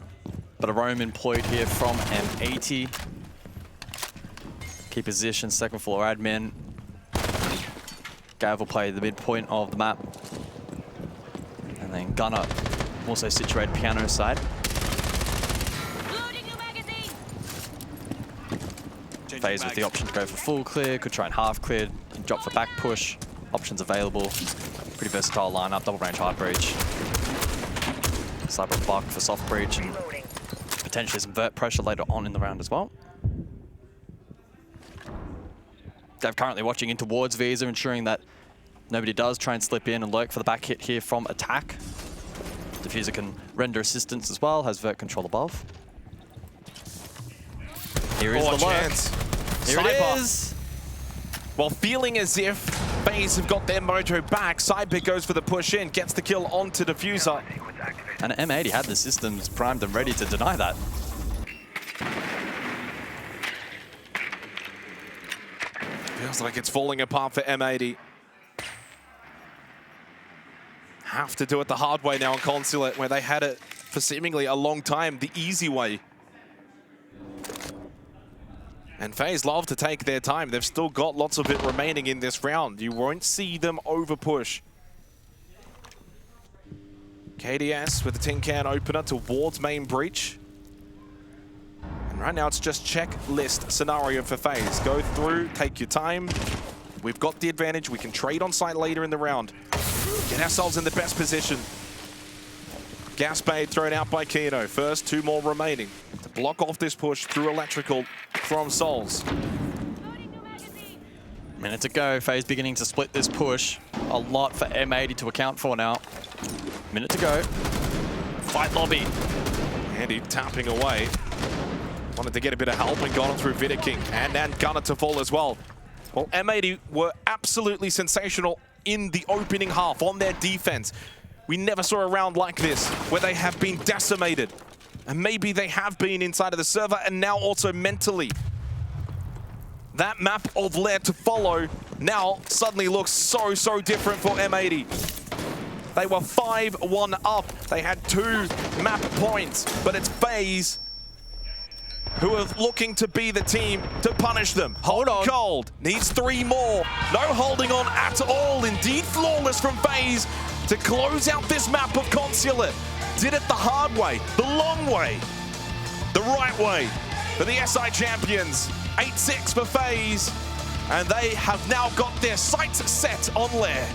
but a roam employed here from M80. Key position, second floor admin. Gav will play the midpoint of the map. And then Gunner also situated piano side. FaZe with the option to go for full clear, could try and half clear, drop for back push. Options available. Pretty versatile lineup, double range hard breach. Cyber block for soft breach and potentially some vert pressure later on in the round as well. They're currently watching in towards Visa, ensuring that nobody does try and slip in and lurk for the back hit here from attack. Diffuser can render assistance as well, has vert control above. Here is the lurk. Chance. Here Cyber. it is. Well, feeling as if FaZe have got their mojo back, Cyber goes for the push in, gets the kill onto Diffuser. And M80 had the systems primed and ready to deny that. Feels like it's falling apart for M80. Have to do it the hard way now on Consulate, where they had it for seemingly a long time, the easy way. And FaZe love to take their time. They've still got lots of it remaining in this round. You won't see them over push. KDS with the tin can opener towards main breach. And right now it's just checklist scenario for FaZe. Go through, take your time. We've got the advantage. We can trade on site later in the round. Get ourselves in the best position. Gas bait thrown out by Kino. First, 2 more remaining to block off this push through electrical from Souls. Minute to go. FaZe beginning to split this push. A lot for M80 to account for now. Minute to go. Fight lobby. Andy tapping away. Wanted to get a bit of help and got him through Vida King. And then Gunner to fall as well. Well, M80 were absolutely sensational in the opening half on their defense. We never saw a round like this where they have been decimated. And maybe they have been inside of the server and now also mentally. That map of Lair to follow now suddenly looks so different for M80. They were 5-1 up. They had 2 map points, but it's FaZe who are looking to be the team to punish them. Hold on. Cold needs 3 more. No holding on at all. Indeed flawless from FaZe to close out this map of Consulate. Did it the hard way, the long way, the right way for the SI champions. 8-6 for FaZe, and they have now got their sights set on Lair.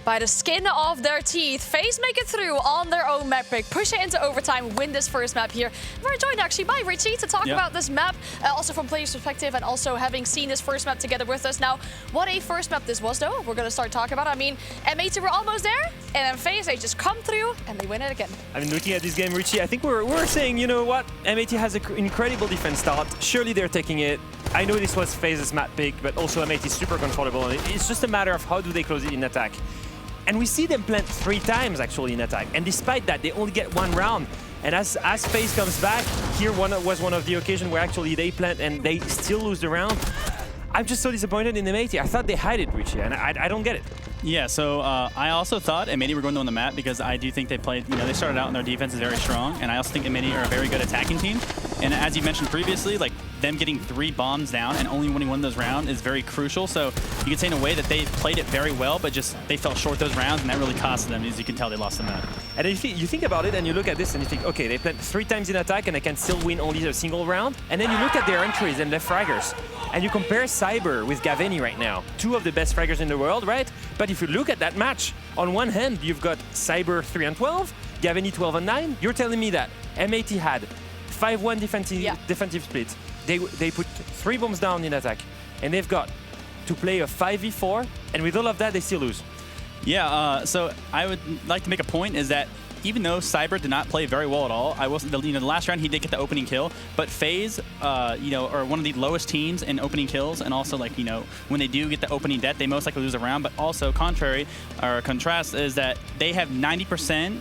By the skin of their teeth, FaZe make it through on their own map pick, push it into overtime, win this first map here. We're joined actually by Richie to talk about this map, also from players' perspective, and also having seen this first map together with us. Now, what a first map this was, though. We're going to start talking about it. I mean, M80 were almost there, and then FaZe, they just come through, and they win it again. I mean, looking at this game, Richie, I think we're saying, you know what? M80 has an incredible defense start. Surely they're taking it. I know this was FaZe's map pick, but also M80 is super comfortable. And it's just a matter of how do they close it in attack. And we see them plant 3 times actually in attack. And despite that, they only get 1 round. And as FaZe comes back, here was one of the occasions where actually they plant and they still lose the round. I'm just so disappointed in M80. I thought they had it, Richie, and I don't get it. Yeah, so I also thought M80 were going to win the map because I do think they played, they started out and their defense is very strong, and I also think M80 are a very good attacking team. And as you mentioned previously, like them getting 3 bombs down and only winning 1 of those rounds is very crucial. So you could say in a way that they played it very well, but just they fell short those rounds, and that really cost them. As you can tell, they lost the map. And if you think about it, and you look at this, and you think, okay, they plant 3 times in attack, and they can still win only a single round. And then you look at their entries and their fraggers, and you compare Cyber with Gaveni right now, 2 of the best fraggers in the world, right? But if you look at that match, on one hand, you've got Cyber 3 and 12, Gaveni 12 and 9. You're telling me that M80 had 5-1 defensive split. They put 3 bombs down in attack, and they've got to play a 5v4, and with all of that, they still lose. Yeah, so I would like to make a point is that even though Cyber did not play very well at all, the last round he did get the opening kill, but FaZe, are one of the lowest teams in opening kills, and also when they do get the opening death, they most likely lose a round. But also contrast is that they have 90%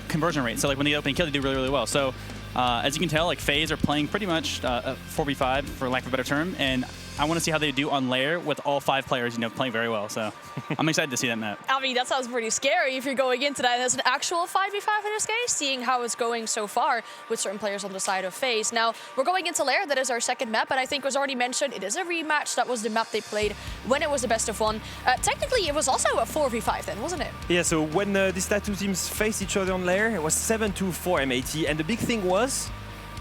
conversion rate. So like when they get opening kill, they do really, really well. So as you can tell, like FaZe are playing pretty much 4v5 for lack of a better term, and I want to see how they do on Lair with all 5 players, playing very well. So I'm excited to see that map. I mean, that sounds pretty scary if you're going into that as an actual 5v5 in this case, seeing how it's going so far with certain players on the side of FaZe. Now, we're going into Lair. That is our second map, and I think was already mentioned, it is a rematch. That was the map they played when it was the best of 1. Technically, it was also a 4v5 then, wasn't it? Yeah, so when these 2 teams faced each other on Lair, it was 7-2 for M80, and the big thing was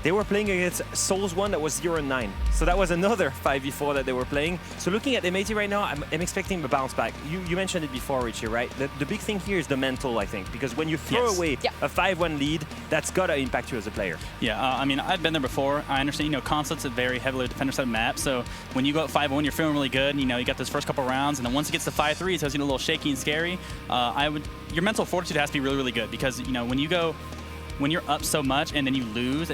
they were playing against Souls 1 that was 0-9. So that was another 5v4 that they were playing. So looking at M80 right now, I'm expecting a bounce back. You mentioned it before, Richie, right? The big thing here is the mental, I think, because when you throw away a 5-1 lead, that's got to impact you as a player. Yeah, I mean, I've been there before. I understand, Consulate's a very heavily defender-side map. So when you go up 5-1, you're feeling really good. You got those first couple rounds, and then once it gets to 5-3, it starts getting a little shaky and scary. Your mental fortitude has to be really, really good because, when you're up so much and then you lose,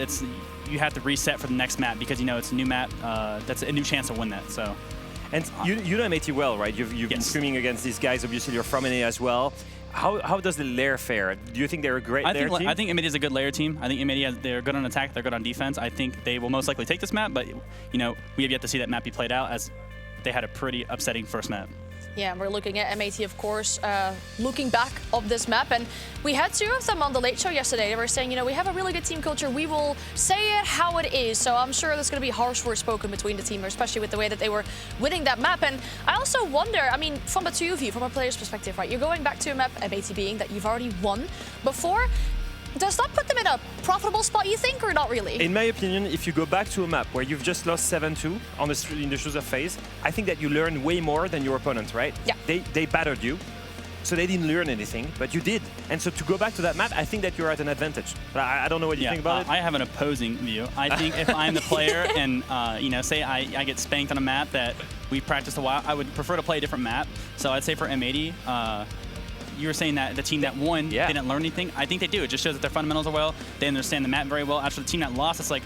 you have to reset for the next map because it's a new map. That's a new chance to win that. So, and you know M80 well, right? You've been swimming against these guys. Obviously, you're from NA as well. How does the Lair fare? Do you think they're a great Lair team? I think M80 is a good Lair team. I think M80 they're good on attack. They're good on defense. I think they will most likely take this map, but we have yet to see that map be played out as they had a pretty upsetting first map. Yeah, we're looking at M80, of course, looking back of this map. And we had 2 of them on the Late Show yesterday. They were saying, we have a really good team culture. We will say it how it is. So I'm sure there's going to be harsh words spoken between the team, especially with the way that they were winning that map. And I also wonder, I mean, from the 2 of you, from a player's perspective, right? You're going back to a map, M80 being that you've already won before. Does that put them in a profitable spot, you think, or not really? In my opinion, if you go back to a map where you've just lost 7-2 in the shoes of FaZe, I think that you learn way more than your opponent, right? Yeah. They battered you, so they didn't learn anything, but you did. And so to go back to that map, I think that you're at an advantage. But I don't know what you think about it. I have an opposing view. I think if I'm the player and, say I get spanked on a map that we practiced a while, I would prefer to play a different map. So I'd say for M80, you were saying that the team that won didn't learn anything. I think they do. It just shows that their fundamentals are well. They understand the map very well. Actually, the team that lost, it's like,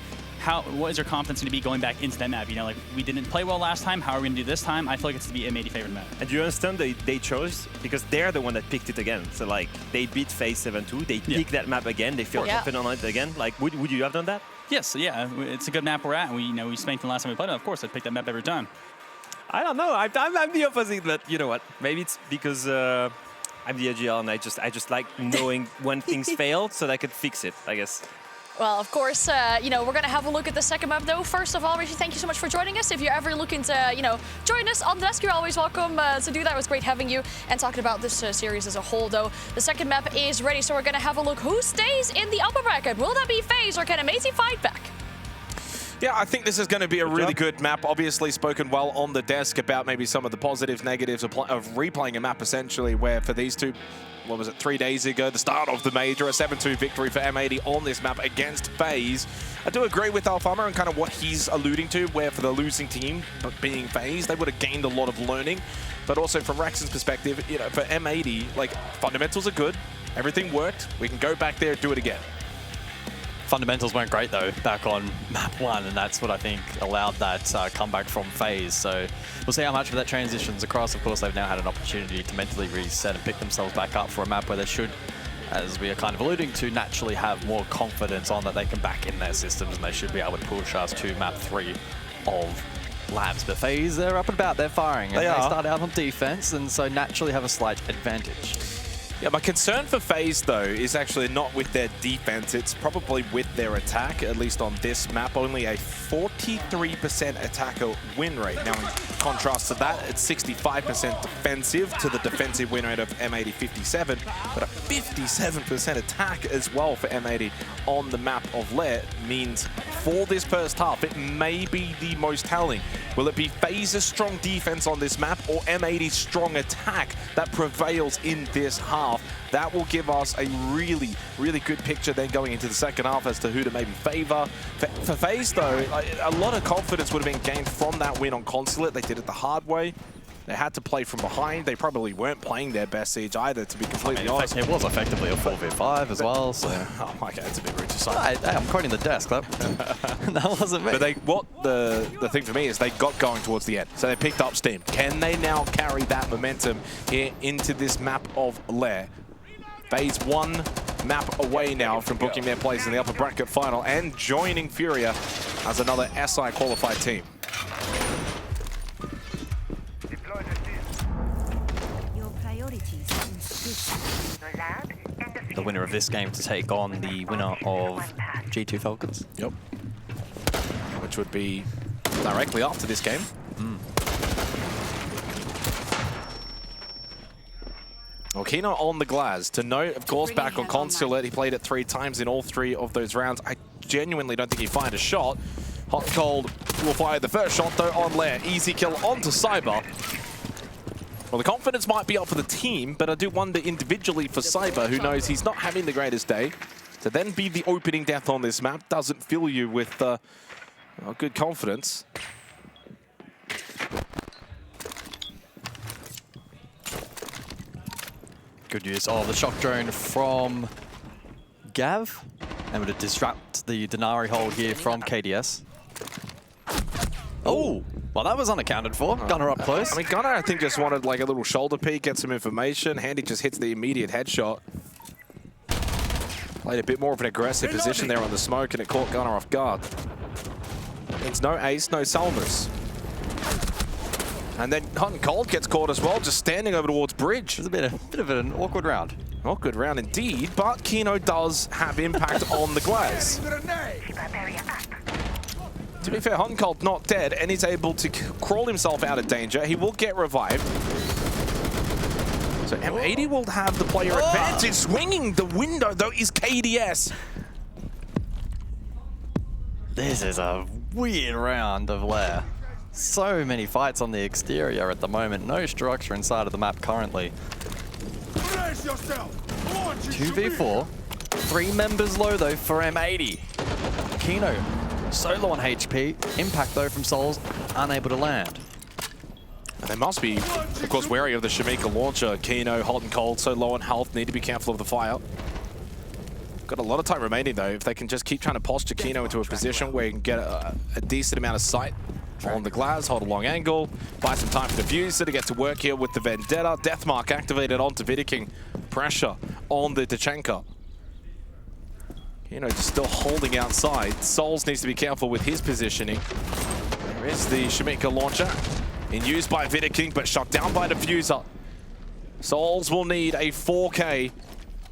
what is your confidence going to be going back into that map? You know, like we didn't play well last time. How are we going to do this time? I feel like it's to be M80 favorite map. And you understand they chose because they're the one that picked it again. So like they beat FaZe 7-2. They pick that map again. They feel confident on it again. Like would you have done that? Yes, yeah. It's a good map we're at. We spanked the last time we played it. Of course, I'd pick that map every time. I don't know. I'm the opposite, but you know what? Maybe it's because I'm the AGL and I just like knowing when things fail so that I could fix it, I guess. Well, of course, you know, we're going to have a look at the second map, though. First of all, Richie, thank you so much for joining us. If you're ever looking to, you know, join us on the desk, you're always welcome to do that. It was great having you and talking about this series as a whole, though. The second map is ready, so we're going to have a look. Who stays in the upper bracket? Will that be FaZe or can M80 fight back? Yeah, I think this is going to be a really good map. Obviously spoken well on the desk about maybe some of the positives, negatives of replaying a map, essentially, where for these two, what was it, 3 days ago, the start of the Major, a 7-2 victory for M80 on this map against FaZe. I do agree with Alfama and kind of what he's alluding to, where for the losing team, but being FaZe, they would have gained a lot of learning. But also from Rexon's perspective, you know, for M80, like, fundamentals are good, everything worked, we can go back there and do it again. Fundamentals weren't great, though, back on map 1, and that's what I think allowed that comeback from FaZe. So we'll see how much of that transitions across. Of course, they've now had an opportunity to mentally reset and pick themselves back up for a map where they should, as we are kind of alluding to, naturally have more confidence on that they can back in their systems, and they should be able to push us to map 3 of Labs. But FaZe, they're up and about, they're firing, and they start out on defense, and so naturally have a slight advantage. Yeah, my concern for FaZe, though, is actually not with their defense. It's probably with their attack, at least on this map. Only a 43% attacker win rate. Now, in contrast to that, it's 65% defensive to the defensive win rate of M80 57, but a 57% attack as well for M80 on the map of Lair means for this first half, it may be the most telling. Will it be FaZe's strong defense on this map or M80's strong attack that prevails in this half? That will give us a really, really good picture then going into the second half as to who to maybe favor. For FaZe, though, a lot of confidence would have been gained from that win on Consulate. They did it the hard way. They had to play from behind. They probably weren't playing their best siege either, to be completely honest. It was effectively a 4v5 as well, so... Oh, okay, that's a bit rude to say. Hey, I'm quoting the desk, that wasn't me. But the thing for me is they got going towards the end, so they picked up steam. Can they now carry that momentum here into this map of Lair? FaZe 1 map away now from booking their place in the upper bracket final and joining Furia as another SI qualified team. The winner of this game to take on the winner of G2 Falcons. Yep. Which would be directly after this game. Well, Kino on the glass. To note, of course, back on Consulate, he played it 3 times in all 3 of those rounds. I genuinely don't think he fired a shot. Hot and Cold will fire the first shot, though, on Lair. Easy kill onto Cyber. Well, the confidence might be up for the team, but I do wonder individually for Cyber, who knows he's not having the greatest day. To then be the opening death on this map doesn't fill you with good confidence. Good use of the shock drone from Gav. Able to disrupt the Denari hold here from KDS. Oh, well, that was unaccounted for. Gunner up close. I mean, Gunner, I think, just wanted like a little shoulder peek, get some information. Handy just hits the immediate headshot. Played a bit more of an aggressive position there on the smoke, and it caught Gunner off guard. It's no ace, no Salmers. And then Hot and Cold gets caught as well, just standing over towards Bridge. It's a bit of an awkward round. Awkward round indeed, but Kino does have impact on the glass. To be fair, Hot and Cold not dead, and he's able to crawl himself out of danger. He will get revived. So M80 will have the player advantage. Swinging the window, though, is KDS. This is a weird round of Lair. So many fights on the exterior at the moment. No structure inside of the map currently. 2v4. 3 members low, though, for M80. Kino, so low on HP. Impact, though, from Souls, unable to land. And they must be, of course, wary of the Shamika launcher. Kino, Hot and Cold, so low on health, need to be careful of the fire. Got a lot of time remaining, though. If they can just keep trying to posture Kino into a position where he can get a decent amount of sight on the glass, hold a long angle, buy some time for the Diffuser to get to work here with the Vendetta. Deathmark activated onto Vidiking. Pressure on the Tachenka. Kino just still holding outside. Souls needs to be careful with his positioning. There is the Shemika launcher. In use by Vidiking, but shut down by Diffuser. Souls will need a 4K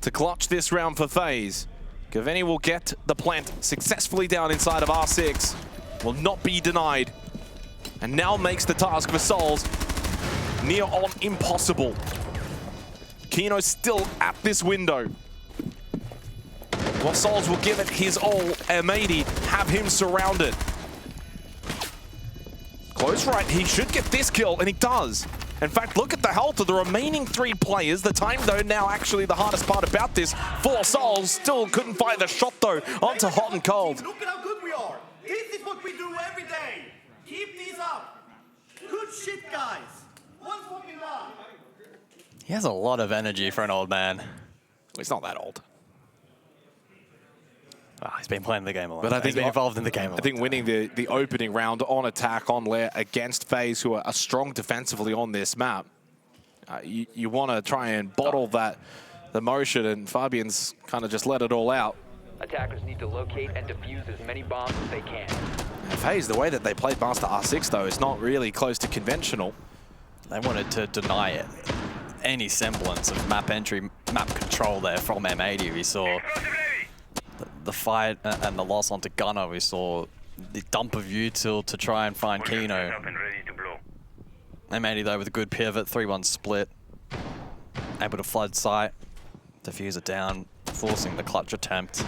to clutch this round for FaZe. Gaveni will get the plant successfully down inside of R6. Will not be denied. And now makes the task for Souls near on impossible. Kino still at this window. Well, Souls will give it his all. M80 have him surrounded. Close right, he should get this kill, and he does. In fact, look at the health of the remaining 3 players. The time, though, now actually the hardest part about this. 4 Souls still couldn't find the shot, though, onto Hot and Cold. Look at how good we are. This is what we do every day. Keep these up. Good shit, guys. One fucking line. He has a lot of energy for an old man. He's not that old. Oh, he's been playing the game a lot. But I think he's been involved in the game a lot. I think winning the opening round on attack on Lair against FaZe, who are strong defensively on this map, you want to try and bottle that the motion, and Fabian's kind of just let it all out. Attackers need to locate and defuse as many bombs as they can. FaZe, the way that they played Master R6, though, is not really close to conventional. They wanted to deny it any semblance of map entry, map control there from M80. We saw the fight and the loss onto Gunner. We saw the dump of util to try and find Kino. M80 though with a good pivot, 3-1 split. Able to flood sight, Diffuser down, forcing the clutch attempt.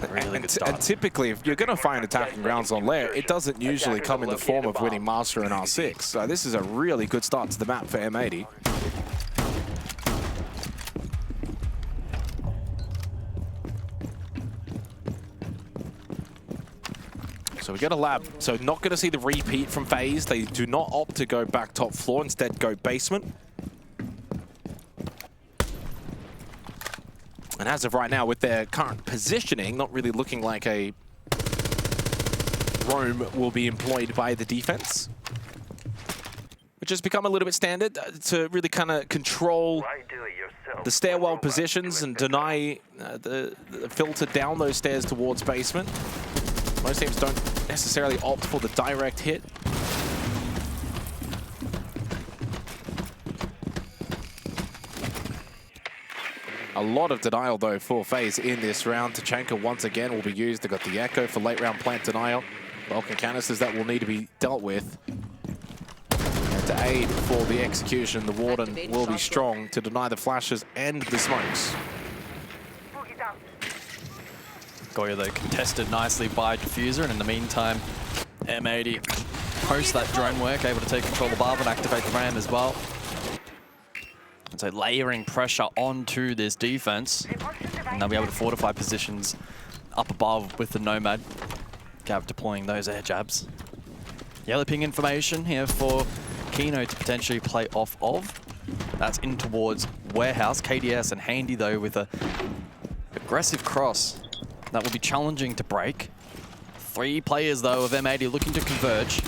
Really good start. And typically, if you're going to find attacking rounds on Lair, it doesn't usually come in the form of winning Master and R6. So this is a really good start to the map for M80. So we get a lab. So not going to see the repeat from FaZe. They do not opt to go back top floor, instead go basement. And as of right now, with their current positioning, not really looking like a roam will be employed by the defense, which has become a little bit standard to really kind of control the stairwell positions and deny the filter down those stairs towards basement. Most teams don't necessarily opt for the direct hit. A lot of denial, though, for FaZe in this round. Tachenka once again will be used. They've got the Echo for late round plant denial. Vulcan canisters that will need to be dealt with. And to aid for the execution, the Warden will be strong to deny the flashes and the smokes. Goya, though, contested nicely by Diffuser, and in the meantime, M80 post that drone work, able to take control above and activate the ram as well. And so layering pressure onto this defense, and they'll be able to fortify positions up above with the Nomad. Gav deploying those air jabs. Yellow ping information here for Kino to potentially play off of. That's in towards Warehouse. KDS and Handy, though, with a aggressive cross. That will be challenging to break. 3 players, though, of M80 looking to converge.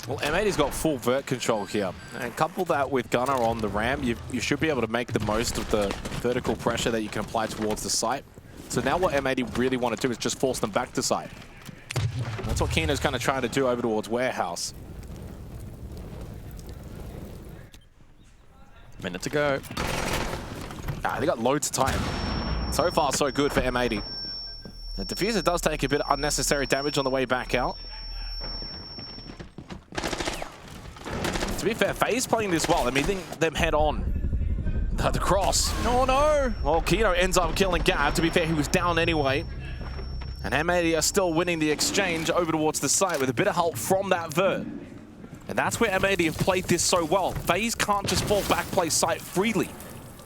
Well, M80's got full vert control here. And couple that with Gunner on the ram, you should be able to make the most of the vertical pressure that you can apply towards the site. So now what M80 really want to do is just force them back to site. And that's what Kino's kind of trying to do over towards Warehouse. Minute to go. They got loads of time. So far, so good for M80. The Diffuser does take a bit of unnecessary damage on the way back out. To be fair, FaZe playing this well. I mean, them head on. The cross. Oh no! Well, Kino ends up killing Gav. To be fair, he was down anyway. And M80 are still winning the exchange over towards the site with a bit of help from that vert. And that's where M80 have played this so well. FaZe can't just fall back, play site freely.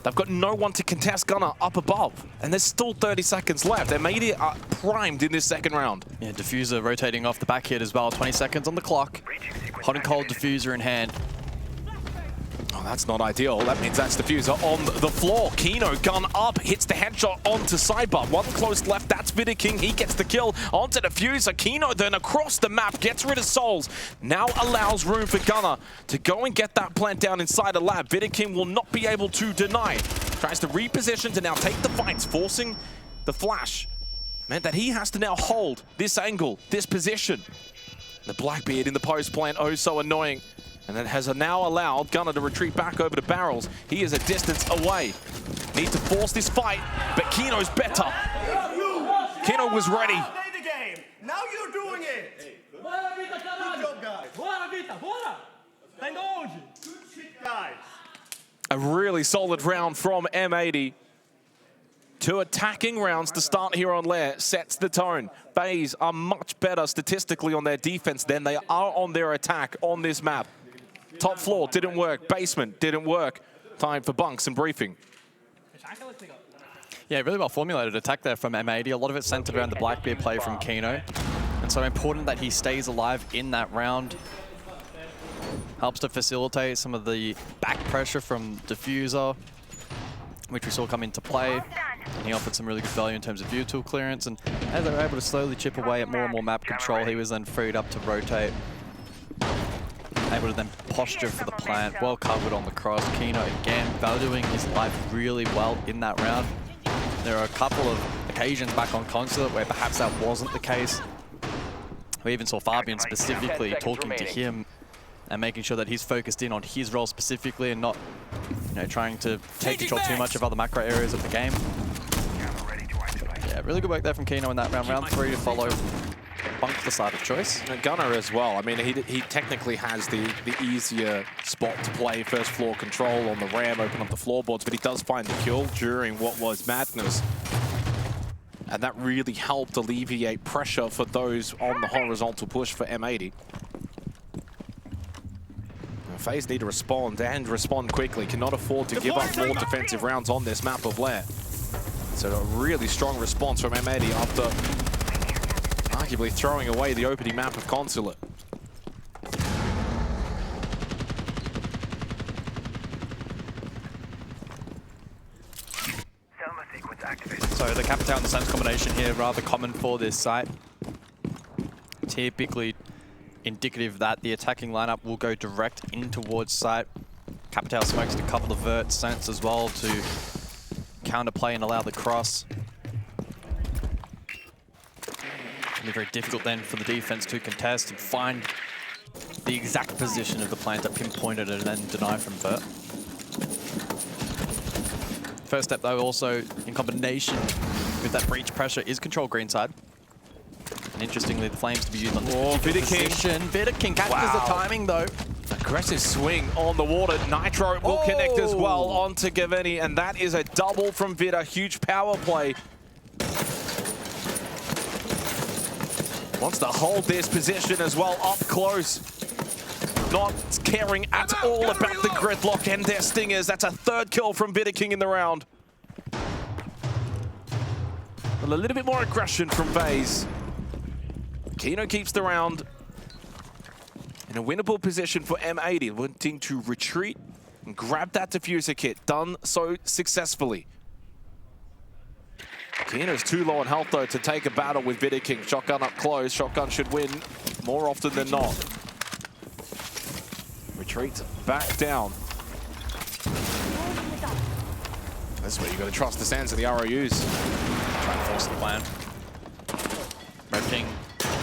They've got no one to contest Gunner up above. And there's still 30 seconds left. M80 are primed in this second round. Yeah, Diffuser rotating off the back hit as well. 20 seconds on the clock. Hot and cold Diffuser in hand. Oh, that's not ideal. That means that's Diffuser on the floor. Kino, gun up, hits the headshot onto Sidebar. One close left, that's veto. He gets the kill onto Diffuser. Kino then across the map, gets rid of Souls. Now allows room for Gunner to go and get that plant down inside a lab. veto will not be able to deny. Tries to reposition to now take the fights, forcing the flash. Meant that he has to now hold this angle, this position. The Blackbeard in the post plant, oh so annoying. And that has now allowed Gunner to retreat back over to Barrels. He is a distance away. Need to force this fight, but Kino's better. Kino was ready. Play the game. Now you're doing it. Good job, guys. Good shit, guys. A really solid round from M80. 2 attacking rounds to start here on Lair sets the tone. FaZe are much better statistically on their defense than they are on their attack on this map. Top floor didn't work, basement didn't work. Time for bunks and briefing. Yeah, really well formulated attack there from M80. A lot of it centered around the Blackbeard play from Kino. And so important that he stays alive in that round. Helps to facilitate some of the back pressure from Diffuser, which we saw come into play. And he offered some really good value in terms of view tool clearance. And as they were able to slowly chip away at more and more map control, he was then freed up to rotate. Able to then posture for the plant, well covered on the cross. Kino again valuing his life really well in that round. There are a couple of occasions back on Consulate where perhaps that wasn't the case. We even saw Fabian specifically talking to him and making sure that he's focused in on his role specifically and not, trying to take control too much of other macro areas of the game. Yeah, really good work there from Kino in that round. Round 3 to follow. Bunk the side of choice. And Gunner as well. I mean, he technically has the easier spot to play first floor control on the ram, open up the floorboards, but he does find the kill during what was madness. And that really helped alleviate pressure for those on the horizontal push for M80. FaZe need to respond and respond quickly. Cannot afford to give up more defensive rounds on this map of Lair. So a really strong response from M80 after arguably throwing away the opening map of Consulate. So the Capital and the Sense combination here, rather common for this site. Typically indicative that the attacking lineup will go direct in towards site. Capital smokes to cover the vert, Sense as well to counterplay and allow the cross. It'll be very difficult then for the defense to contest and find the exact position of the plant that pinpointed and then deny from vert. First step though, also in combination with that breach pressure, is control green side. And interestingly, the flames to be used on the position. veto catches the timing though. Aggressive swing on the water. Nitro will connect as well onto Gaveni, and that is a double from veto. Huge power play. Wants to hold this position as well up close. Not caring at all about the gridlock and their stingers. That's a 3rd kill from veto in the round. A little bit more aggression from FaZe. Kino keeps the round in a winnable position for M80, wanting to retreat and grab that diffuser kit. Done so successfully. Kino's too low on health though to take a battle with veto. Shotgun up close. Shotgun should win more often than not. Retreat back down. This is where you got to trust the Sands and the ROUs. Trying to force the plan. Red King.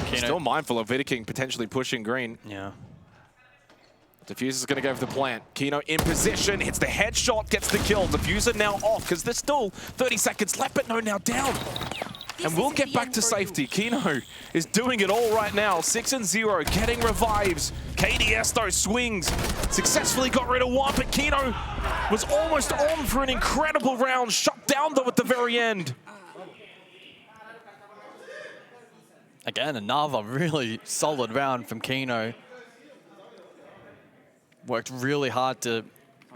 Kino. Still mindful of veto potentially pushing green. Yeah. Diffuser's going to go for the plant. Kino in position, hits the headshot, gets the kill. Diffuser now off because there's still 30 seconds left, but no, now down. And we'll get back to safety. Kino is doing it all right now. 6-0, getting revives. KDS though swings. Successfully got rid of one, but Kino was almost on for an incredible round. Shut down though at the very end. Again, another really solid round from Kino. Worked really hard to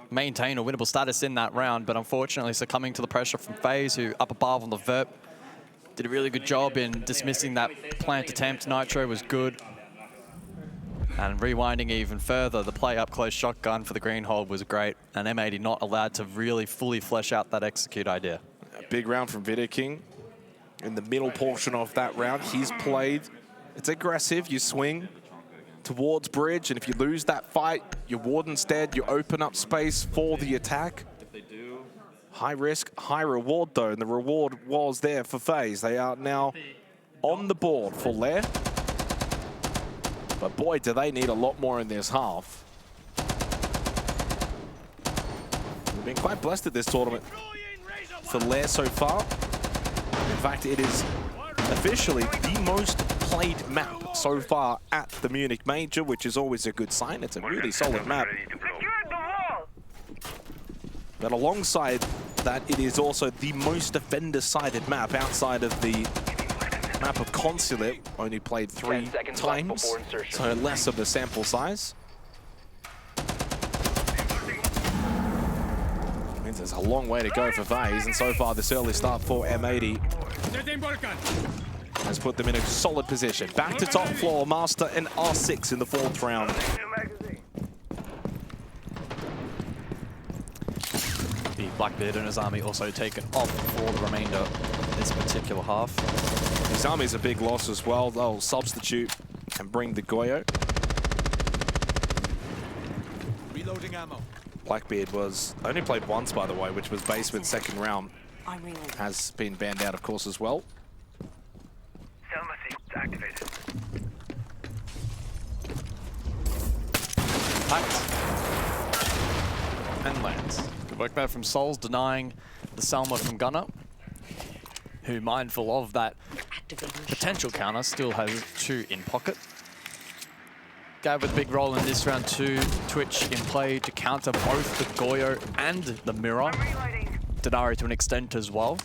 maintain a winnable status in that round, but unfortunately succumbing to the pressure from FaZe, who up above on the vert, did a really good job in dismissing that plant attempt. Nitro was good. And rewinding even further, the play up close shotgun for the green hold was great, and M80 not allowed to really fully flesh out that execute idea. A big round from Veto King. In the middle portion of that round, he's played. It's aggressive. You swing towards bridge, and if you lose that fight, you ward instead. You open up space for the attack. High risk, high reward though, and the reward was there for FaZe. They are now on the board for Lair. But boy, do they need a lot more in this half. We've been quite blessed at this tournament for Lair so far. In fact, it is officially the most played map so far at the Munich Major, which is always a good sign. It's a really solid map. But alongside that, it is also the most defender-sided map outside of the map of Consulate. Only played 3 times, so less of a sample size. Means there's a long way to go for FaZe, and so far this early start for M80 has put them in a solid position. Back to top floor, Master and R6 in the 4th round. The Blackbeard and his army also taken off for the remainder of this particular half. His army's a big loss as well. They'll substitute and bring the Goyo. Reloading ammo. Blackbeard was only played once, by the way, which was basement 2nd round. Has been banned out, of course, as well. Activated. Packed. And lands. Good work there from Souls, denying the Selma from Gunner, who, mindful of that potential counter, still has 2 in pocket. Gav with a big role in this round too. Twitch in play to counter both the Goyo and the Mirror. Denari to an extent as well.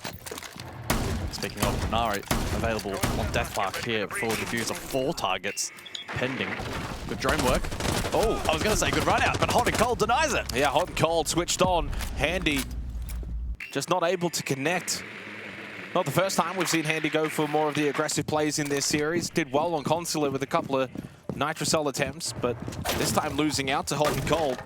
Speaking of Denari, available on Deathmark here for Diffuser, 4 targets pending. Good drone work. Oh, I was going to say good run out, but Hot and Cold denies it. Yeah, Hot and Cold switched on. Handy just not able to connect. Not the first time we've seen Handy go for more of the aggressive plays in this series. Did well on Consulate with a couple of Nitrocell attempts, but this time losing out to Hot and Cold.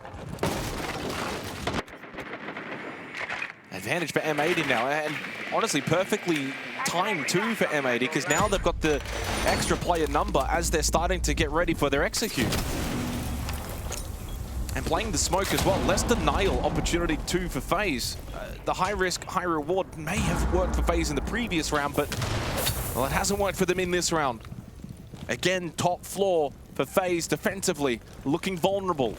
Advantage for M80 now, and honestly perfectly timed too for M80, because now they've got the extra player number as they're starting to get ready for their execute. And playing the smoke as well, less denial opportunity too for FaZe. The high risk, high reward may have worked for FaZe in the previous round, but well, it hasn't worked for them in this round. Again, top floor for FaZe defensively, looking vulnerable.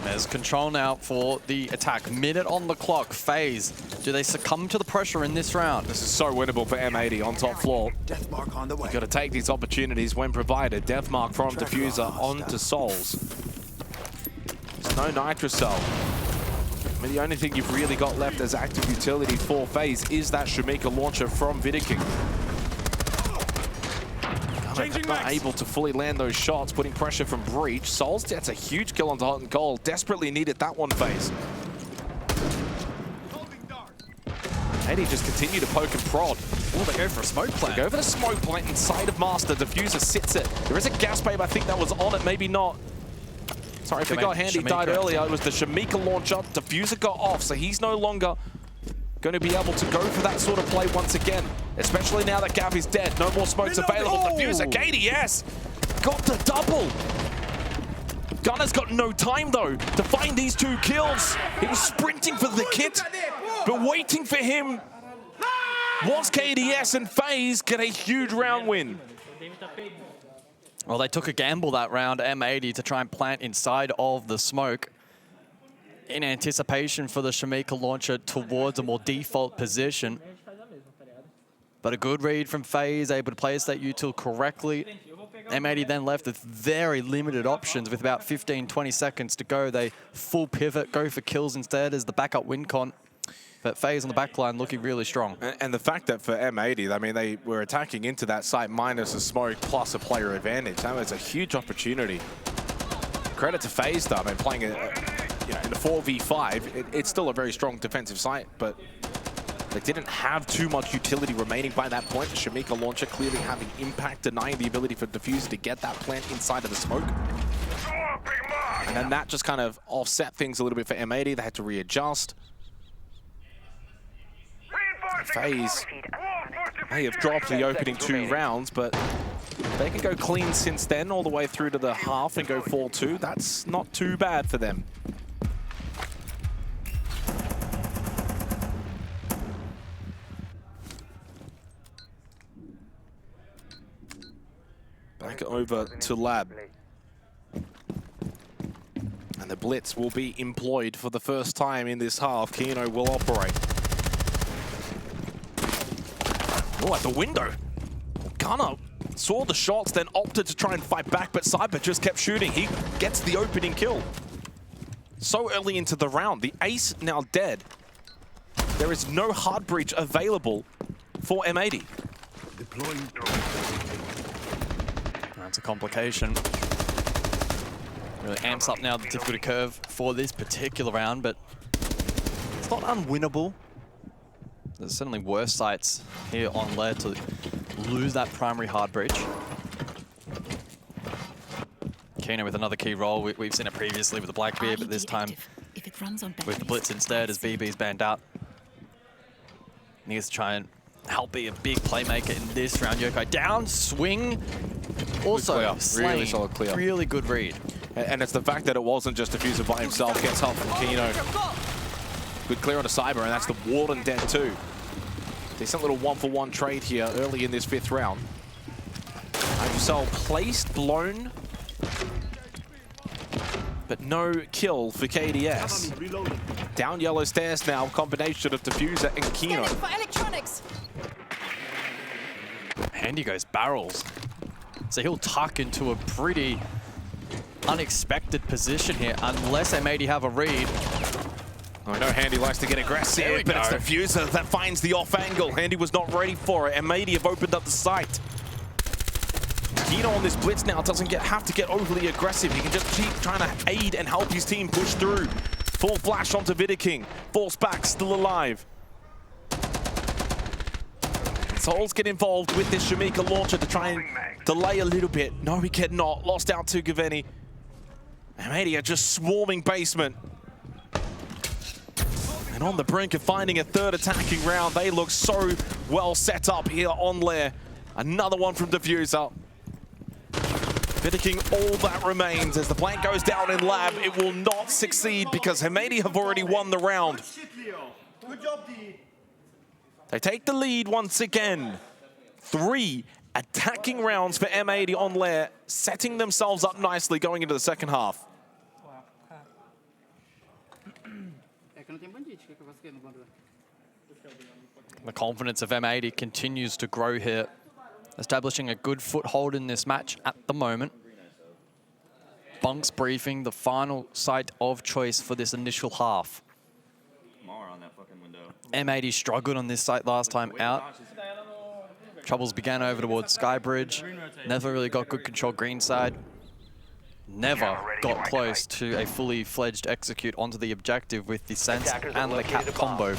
There's control now for the attack. Minute on the clock. FaZe, do they succumb to the pressure in this round? This is so winnable for M80 on top floor. Deathmark on the way. You've got to take these opportunities when provided. Deathmark from Diffuser onto Souls. There's no Nitrocell. I mean, the only thing you've really got left as active utility for FaZe is that Shamika launcher from Veto King. Not able to fully land those shots, putting pressure from Breach. Souls gets a huge kill onto Hot and Cold. Desperately needed that one, FaZe. Eddie just continue to poke and prod. Oh, they go for a smoke plant. They go for the smoke plant inside of Master. Diffuser sits it. There is a gas babe, I think that was on it, maybe not. Sorry, I forgot Handy died earlier. It was the Shamika launcher. Diffuser got off, so he's no longer going to be able to go for that sort of play once again. Especially now that Gav is dead. No more smokes available. Diffuser, KDS got the double. Gunner's got no time, though, to find these 2 kills. He was sprinting for the kit, but waiting for him was KDS, and FaZe get a huge round win. Well, they took a gamble that round, M80, to try and plant inside of the smoke in anticipation for the Shamika launcher towards a more default position. But a good read from FaZe, able to place that util correctly. M80 then left with very limited options with about 15-20 seconds to go. They full pivot, go for kills instead as the backup win con. But FaZe on the backline looking really strong. And the fact that for M80, I mean, they were attacking into that site minus a smoke plus a player advantage. That was a huge opportunity. Credit to FaZe, though. I mean, playing in the 4v5, it's still a very strong defensive site, but They didn't have too much utility remaining by that point. The Shamika launcher clearly having impact, denying the ability for Diffuser to get that plant inside of the smoke. And then that just kind of offset things a little bit for M80. They had to readjust. FaZe may have dropped the opening 2 rounds, but they can go clean since then, all the way through to the half and go 4-2. That's not too bad for them. Back over to Lab. And the blitz will be employed for the first time in this half. Kino will operate. Oh, at the window. Gunner saw the shots, then opted to try and fight back, but Cyber just kept shooting. He gets the opening kill. So early into the round, the ace now dead. There is no hard breach available for M80. Deploying. That's a complication. Really amps up now the difficulty curve for this particular round, but it's not unwinnable. There's certainly worse sites here on Lair to lose that primary hard breach. Kino with another key role. We've seen it previously with the Blackbeard, but this time with the Blitz instead as BB's banned out. Needs to try and help be a big playmaker in this round. Yokai down, swing. Also, slain. Really solid clear. Really good read. And it's the fact that it wasn't just Diffuser by himself, gets help from Kino. Good clear on the Cyber, and that's the Warden dead too. Decent little 1-for-1 trade here early in this 5th round. Hydrocell placed, blown, but no kill for KDS. Down yellow stairs now, combination of Diffuser and Kino. Handy goes barrels. So he'll tuck into a pretty unexpected position here, unless M80 have a read. I know Handy likes to get aggressive, but it's Diffuser that finds the off angle. Handy was not ready for it. M80 have opened up the site. Kino on this blitz now doesn't have to get overly aggressive. He can just keep trying to aid and help his team push through. Full flash onto Vidiking. Force back, still alive. Souls get involved with this Shamika launcher to try and delay a little bit. No, he cannot. Lost out to Gaveni. M80 are just swarming basement. And on the brink of finding a 3rd attacking round. They look so well set up here on Lair. Another one from Diffuser. Vidiking all that remains as the plant goes down in Lab. It will not succeed because M80 have already won the round. Good job, D. They take the lead once again. 3 attacking rounds for M80 on Lair, setting themselves up nicely going into the 2nd half. The confidence of M80 continues to grow here, establishing a good foothold in this match at the moment. Bunk's briefing, the final site of choice for this initial half. M80 struggled on this site last time out. Troubles began over towards Skybridge. Never really got good control green side. Never got close to a fully fledged execute onto the objective with the Sense and the Cap combo,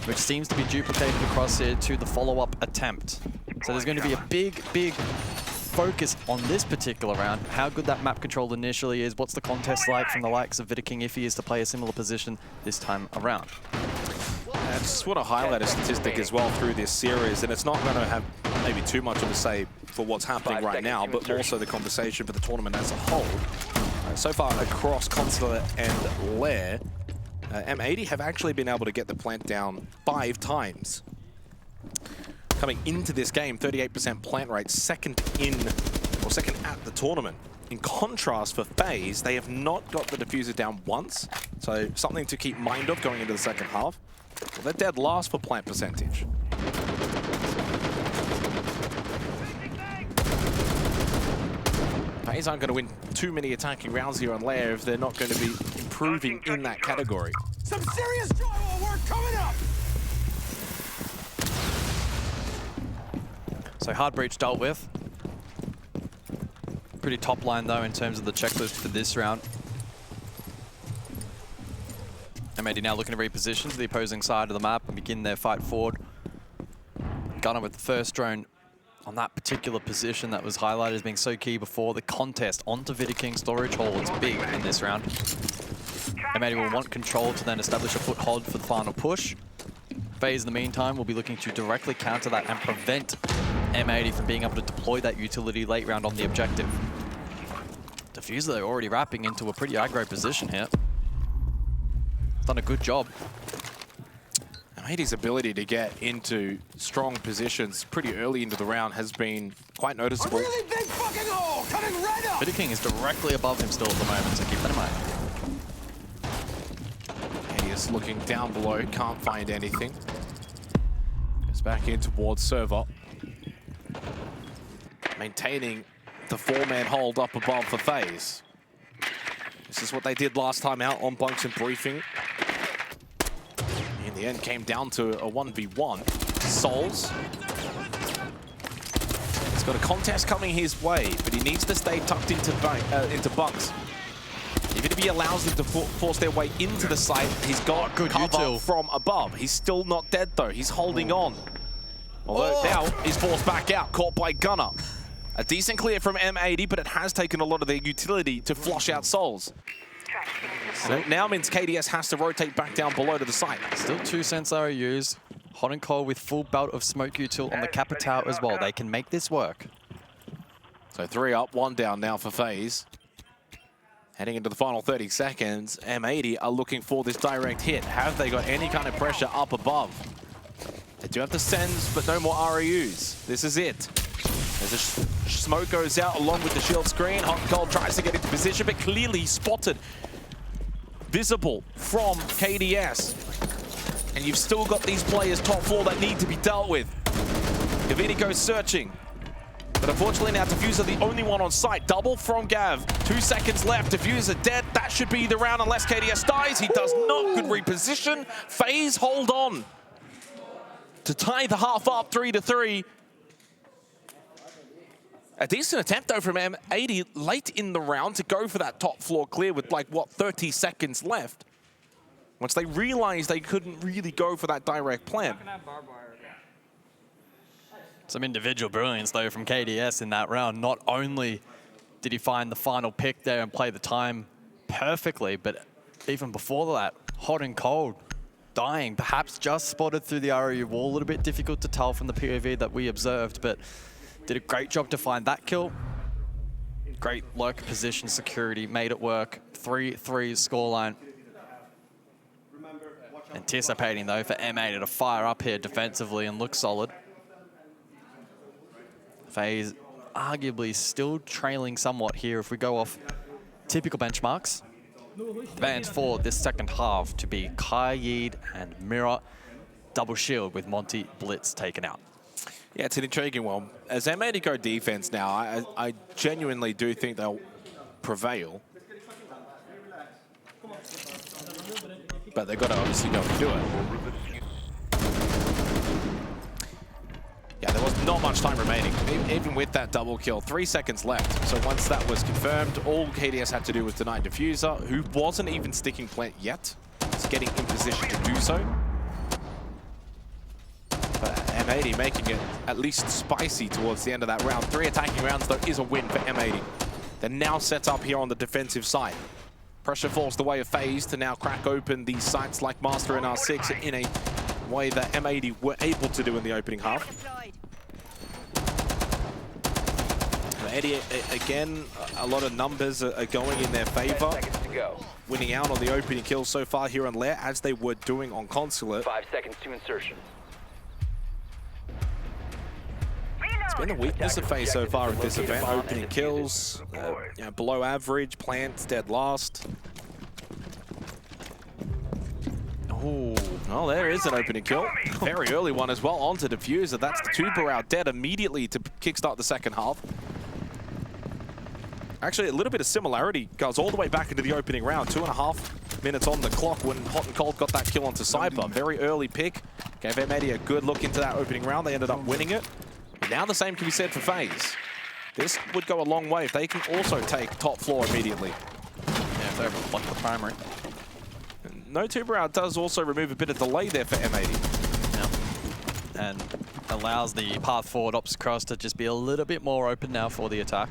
which seems to be duplicated across here to the follow-up attempt. So there's going to be a big focus on this particular round. How good that map control initially is. What's the contest like from the likes of Vidiking if he is to play a similar position this time around? I just want to highlight a statistic as well through this series, and it's not going to have maybe too much of a say for what's happening right now, but more so the conversation for the tournament as a whole. So far across Consulate and Lair, M80 have actually been able to get the plant down 5 times. Coming into this game, 38% plant rate, second at the tournament. In contrast for FaZe, they have not got the Diffuser down once, so something to keep mind of going into the 2nd half. Well, they're dead last for plant percentage. FaZe aren't going to win too many attacking rounds here on Lair if they're not going to be improving in that category. Some serious drywall work coming up. So hard breach dealt with. Pretty top line though in terms of the checklist for this round. M80 now looking to reposition to the opposing side of the map and begin their fight forward. Gunner with the first drone on that particular position that was highlighted as being so key before. The contest onto Veto King Storage Hall is big in this round. M80 will want control to then establish a foothold for the final push. FaZe, in the meantime, will be looking to directly counter that and prevent M80 from being able to deploy that utility late round on the objective. Diffuser already wrapping into a pretty aggro position here. Done a good job. M80's ability to get into strong positions pretty early into the round has been quite noticeable. A really big fucking hole coming right up! Veto King is directly above him still at the moment, so keep that in mind. And he is looking down below, can't find anything. Goes back in towards server. Maintaining the four-man hold up above for FaZe. This is what they did last time out on Bunks and Briefing. In the end, came down to a 1v1. Souls. He's got a contest coming his way, but he needs to stay tucked into Bunks. Even if he allows them to force their way into the site, he's got good cover from above. He's still not dead, though. He's holding on. Although now he's forced back out, caught by Gunner. A decent clear from M80, but it has taken a lot of their utility to flush out Souls. So now means KDS has to rotate back down below to the site. Still 2 cents ROUs. Hot and cold with full belt of smoke util on the Capitao as well. They can make this work. So 3 up, 1 down now for FaZe. Heading into the final 30 seconds, M80 are looking for this direct hit. Have they got any kind of pressure up above? They do have the sends, but no more ROUs. This is it. As the smoke goes out along with the shield screen, Hot and Cold tries to get into position, but clearly spotted. Visible from KDS. And you've still got these players top floor that need to be dealt with. Gavini goes searching. But unfortunately now Diffuser the only one on site. Double from Gav. 2 seconds left. Diffuser dead. That should be the round unless KDS dies. He does not. Good reposition. FaZe hold on to tie the half up 3-3. A decent attempt, though, from M80 late in the round to go for that top floor clear with, like, what, 30 seconds left. Once they realized they couldn't really go for that direct plan. Some individual brilliance, though, from KDS in that round. Not only did he find the final pick there and play the time perfectly, but even before that, Hot and Cold, dying, perhaps just spotted through the ROU wall. A little bit difficult to tell from the POV that we observed, but did a great job to find that kill. Great lurker position security, made it work. 3-3 scoreline. Anticipating, though, for M80 to fire up here defensively and look solid. FaZe arguably still trailing somewhat here if we go off typical benchmarks. The bans for this second half to be Kaid and Mirror. Double shield with Monty Blitz taken out. Yeah, it's an intriguing one. As M80 go defense now, I genuinely do think they'll prevail. But they've got to obviously go and do it. Yeah, there was not much time remaining, even with that double kill. 3 seconds left. So once that was confirmed, all KDS had to do was deny Diffuser, who wasn't even sticking plant yet. He's getting in position to do so. But M80 making it at least spicy towards the end of that round. 3 attacking rounds, though, is a win for M80. They're now set up here on the defensive side. Pressure falls the way of FaZe to now crack open these sites like Master and R6 in a way that M80 were able to do in the opening half. Eddie, again, a lot of numbers are going in their favor. Winning out on the opening kills so far here on Lair, as they were doing on Consulate. 5 seconds to insertion. It's been a weakness of FaZe so far at this event. Opening kills, below average, plants dead last. Oh, well, there is an opening kill. Very early one as well, onto Diffuser. That's the tuber out dead immediately to kickstart the second half. Actually, a little bit of similarity goes all the way back into the opening round. 2.5 minutes on the clock when Hot and Cold got that kill onto Cyber. Very early pick. Gave M80 a good look into that opening round. They ended up winning it. But now the same can be said for FaZe. This would go a long way if they can also take top floor immediately. Yeah, if they overlook the primary. No Tuber out does also remove a bit of delay there for M80. And allows the path forward ops across to just be a little bit more open now for the attack.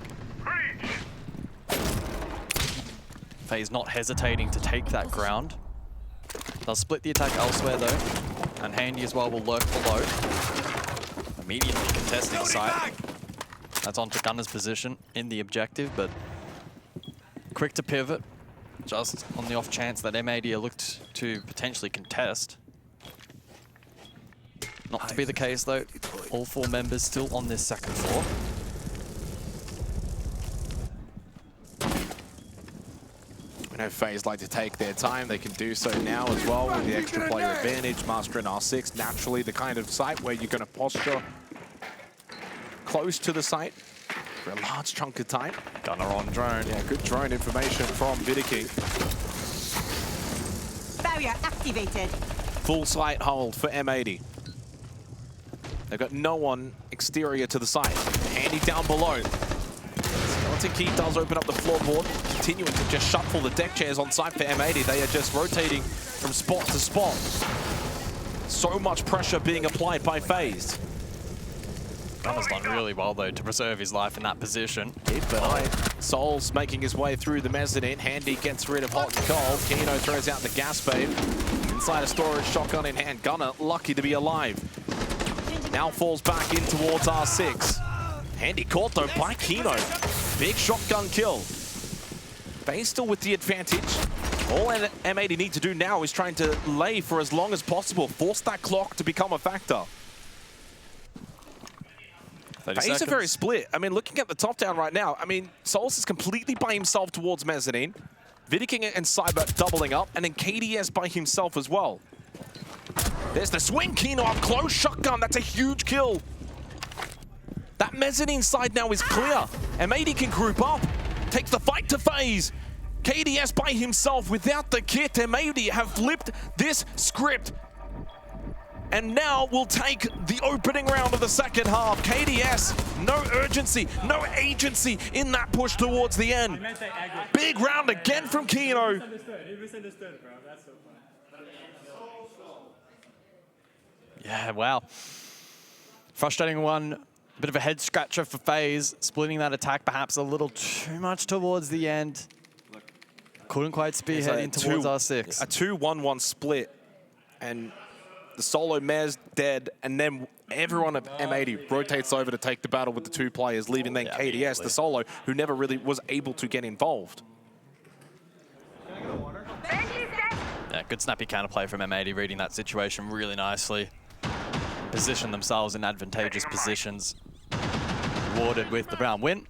FaZe not hesitating to take that ground. They'll split the attack elsewhere though, and Handy as well will lurk below. Immediately contesting site. That's onto Gunner's position in the objective, but quick to pivot, just on the off chance that M80 looked to potentially contest. Not to be the case though. All 4 members still on this second floor. We know FaZe like to take their time. They can do so now as well with the extra player advantage. Master and R6, naturally the kind of site where you're going to posture close to the site for a large chunk of time. Gunner on drone. Yeah, good drone information from Vidiking. Barrier activated. Full site hold for M80. They've got no one exterior to the site. Handy down below. Skeleton Key does open up the floorboard, continuing to just shuffle the deck chairs on site for M80. They are just rotating from spot to spot. So much pressure being applied by FaZe. Gunner's done really well though to preserve his life in that position. Soul's making his way through the mezzanine. Handy gets rid of Hot and Cold. Kino throws out the gas babe. Inside a storage, shotgun in hand. Gunner lucky to be alive. Now falls back in towards R6. Handy caught though by Kino. Big shotgun kill. FaZe still with the advantage. All M80 need to do now is trying to lay for as long as possible. Force that clock to become a factor. FaZe are very split. I mean, looking at the top down right now, I mean, Souls is completely by himself towards mezzanine. Vidiking and Cyber doubling up, and then KDS by himself as well. There's the swing, Kino up close, shotgun, that's a huge kill. That mezzanine side now is clear. M80 can group up, takes the fight to FaZe. KDS by himself without the kit. M80 have flipped this script. And now we'll take the opening round of the second half. KDS, no urgency, no agency in that push towards the end. Big round again from Kino. Yeah, wow. Frustrating one. A bit of a head scratcher for FaZe. Splitting that attack perhaps a little too much towards the end. Couldn't quite spearhead in towards R6. A 2-1-1 split. And the solo Mez dead, and then everyone at M80 rotates over to take the battle with the 2 players, leaving then KDS, the solo, who never really was able to get involved. Yeah, good snappy counterplay from M80, reading that situation really nicely. Position themselves in advantageous positions. Rewarded with the round win.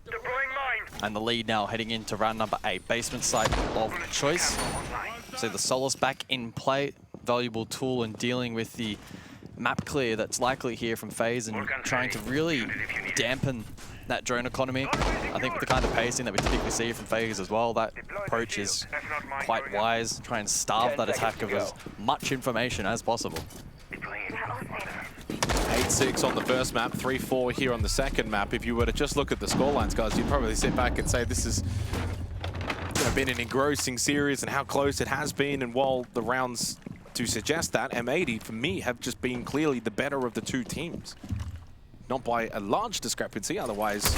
And the lead now heading into round number 8. Basement site of choice. So the Solace back in play. Valuable tool in dealing with the map clear that's likely here from FaZe and trying to really dampen that drone economy. I think with the kind of pacing that we typically see from FaZe as well, that approach is quite wise. Try and starve that attack of as much information as possible. 8-6 on the first map, 3-4 here on the second map. If you were to just look at the scorelines, guys, you'd probably sit back and say this has been an engrossing series and how close it has been. And while the rounds to suggest that, M80, for me, have just been clearly the better of the 2 teams. Not by a large discrepancy, otherwise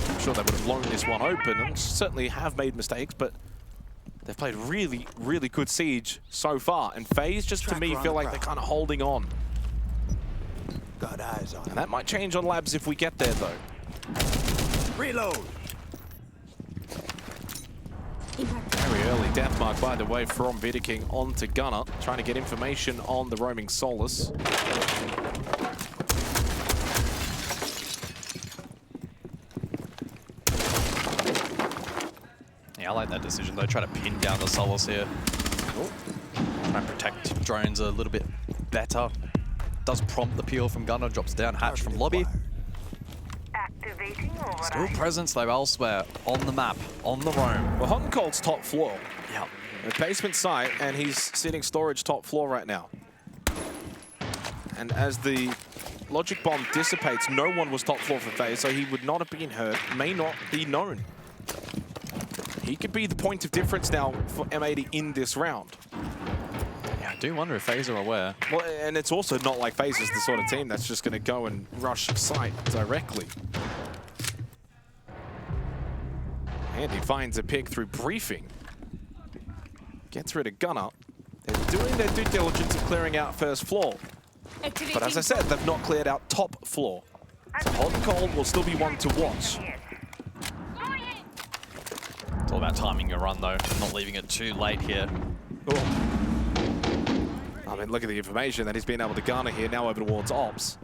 I'm sure they would have blown this one open, and certainly have made mistakes, but they've played really, really good Siege so far. And FaZe just, to me, feel like they're kind of holding on. Got eyes on. And that might change on Labs if we get there, though. Reload. Very early death mark, by the way, from Vidiking onto Gunner, trying to get information on the roaming Solus. Yeah, I like that decision though. Try to pin down the Solus here. Try and protect drones a little bit better. Does prompt the peel from Gunner, drops down hatch from lobby. Still presence though elsewhere on the map, on the roam. Well, Hot and Cold's top floor. Yeah. The basement site, and he's sitting storage top floor right now. And as the logic bomb dissipates, no one was top floor for FaZe, so he would not have been hurt, may not be known. He could be the point of difference now for M80 in this round. do wonder if FaZe are aware. Well, and it's also not like FaZe is the sort of team that's just going to go and rush site directly. And he finds a pick through briefing. Gets rid of Gunner. They're doing their due diligence of clearing out first floor. But as I said, they've not cleared out top floor. So hot and cold will still be one to watch. It's all about timing your run, though, not leaving it too late here. Oh. I mean, look at the information that he's been able to garner here, now over towards Ops.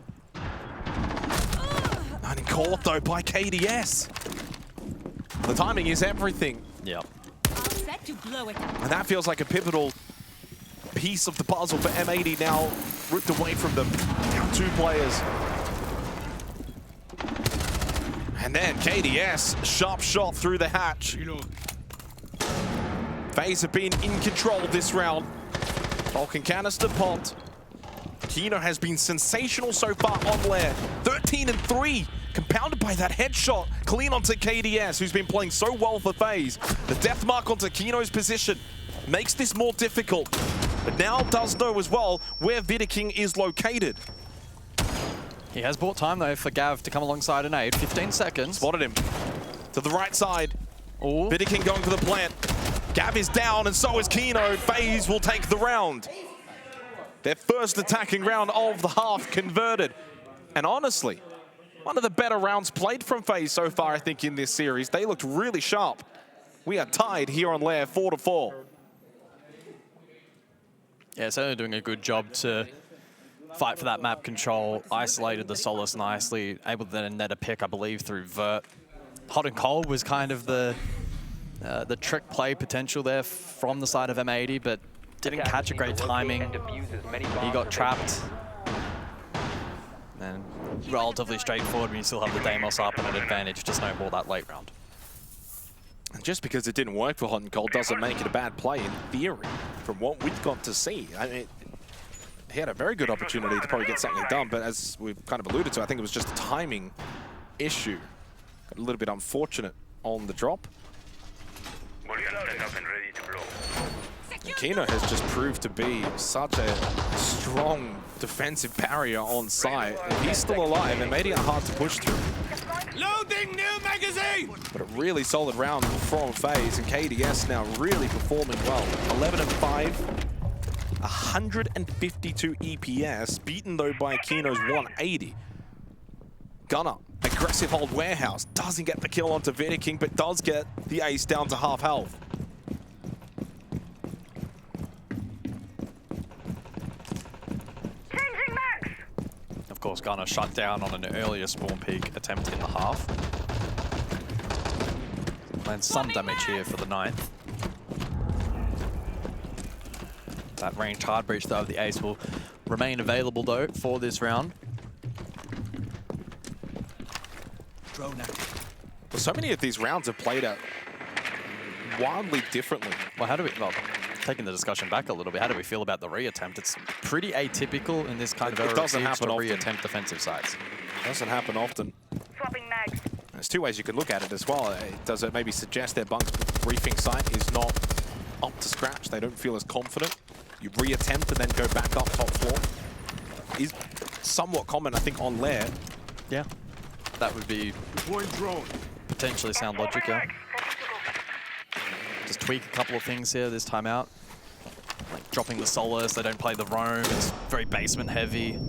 And caught, though, by KDS. The timing is everything. Yep. And that feels like a pivotal piece of the puzzle for M80 now ripped away from them. Now 2 players. And then KDS, sharp shot through the hatch. FaZe have been in control this round. Falcon canister popped. Kino has been sensational so far on Lair. 13-3, compounded by that headshot. Clean onto KDS, who's been playing so well for FaZe. The death mark onto Kino's position makes this more difficult. But now does know as well where veto is located. He has bought time, though, for Gav to come alongside an aid. 15 seconds. Spotted him. To the right side. veto going for the plant. Gav is down, and so is Kino. FaZe will take the round. Their first attacking round of the half converted. And honestly, one of the better rounds played from FaZe so far, I think, in this series. They looked really sharp. We are tied here on Lair, 4-4. Yeah, certainly doing a good job to fight for that map control. Isolated the Solace nicely, able to then net a pick, I believe, through Vert. Hot and cold was kind of the trick play potential there from the side of M80, but didn't catch a great timing. He got trapped. And relatively straightforward when you still have the Deimos up and an advantage to snowball that late round. And just because it didn't work for Hot and Cold doesn't make it a bad play in theory, from what we've got to see. I mean, he had a very good opportunity to probably get something done, but as we've kind of alluded to, I think it was just a timing issue. Got a little bit unfortunate on the drop. And Kino has just proved to be such a strong defensive barrier on site. If he's still alive, and maybe hard to push through. Loading new magazine! But a really solid round from FaZe, and KDS now really performing well. 11-5, 152 EPS, beaten though by Kino's 180. Gunner, aggressive hold warehouse, doesn't get the kill onto veto, but does get the ace down to half health. Of course, Gunner shut down on an earlier spawn peak attempt in the half. And some damage here for the 9th. That range hard breach though of the ace will remain available though for this round. Well, so many of these rounds have played out wildly differently. Well, how do we, well, taking the discussion back a little bit, how do we feel about the reattempt? It's pretty atypical in this kind of era. It doesn't happen to often. reattempt defensive sites. Doesn't happen often. Swapping mags. There's 2 ways you could look at it as well. Does it maybe suggest their bunk's briefing site is not up to scratch? They don't feel as confident. You reattempt and then go back up top floor. Is somewhat common, I think, on Lair. Yeah, that would be potentially sound logic, yeah. Just tweak a couple of things here this time out. Like dropping the Solace, they don't play the roam, it's very basement heavy.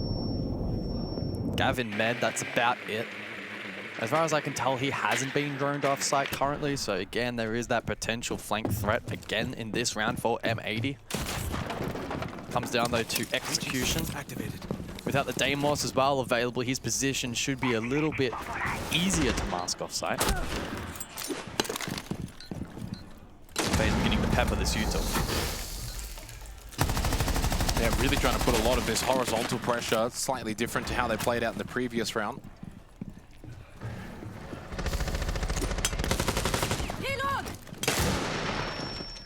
Gavin Med, that's about it. As far as I can tell, he hasn't been droned off site currently, so again, there is that potential flank threat again in this round for M80. Comes down though to execution. Activated. Without the Deimos as well available, his position should be a little bit easier to mask off site. FaZe beginning to pepper this util. They're really trying to put a lot of this horizontal pressure, slightly different to how they played out in the previous round.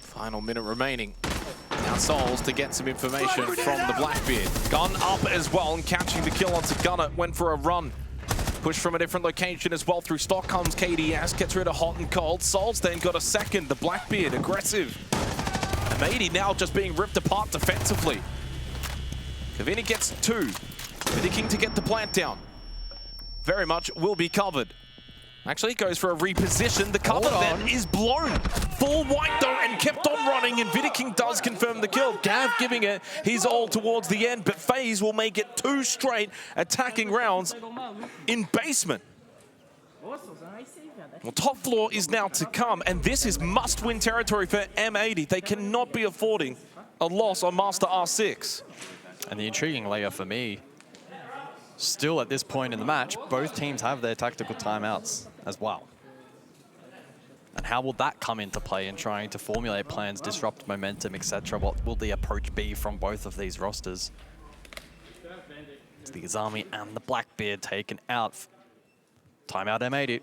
Final minute remaining. Now Souls to get some information from the Blackbeard. Gun up as well and catching the kill onto Gunner. Went for a run. Push from a different location as well. Through stock comes KDS. Gets rid of Hot and Cold. Souls then got a second. The Blackbeard aggressive. M80 now just being ripped apart defensively. Kavini gets 2. King to get the plant down. Very much will be covered. Actually goes for a reposition. The cover then is blown. Full white though and kept on running, and King does confirm the kill. Gav giving it his all towards the end, but FaZe will make it 2 straight attacking rounds in basement. Well, top floor is now to come, and this is must-win territory for M80. They cannot be affording a loss on Master R6. And the intriguing layer for me, still at this point in the match, both teams have their tactical timeouts as well. And how will that come into play in trying to formulate plans, disrupt momentum, etc.? What will the approach be from both of these rosters? It's the Azami and the Blackbeard taken out. Timeout M80.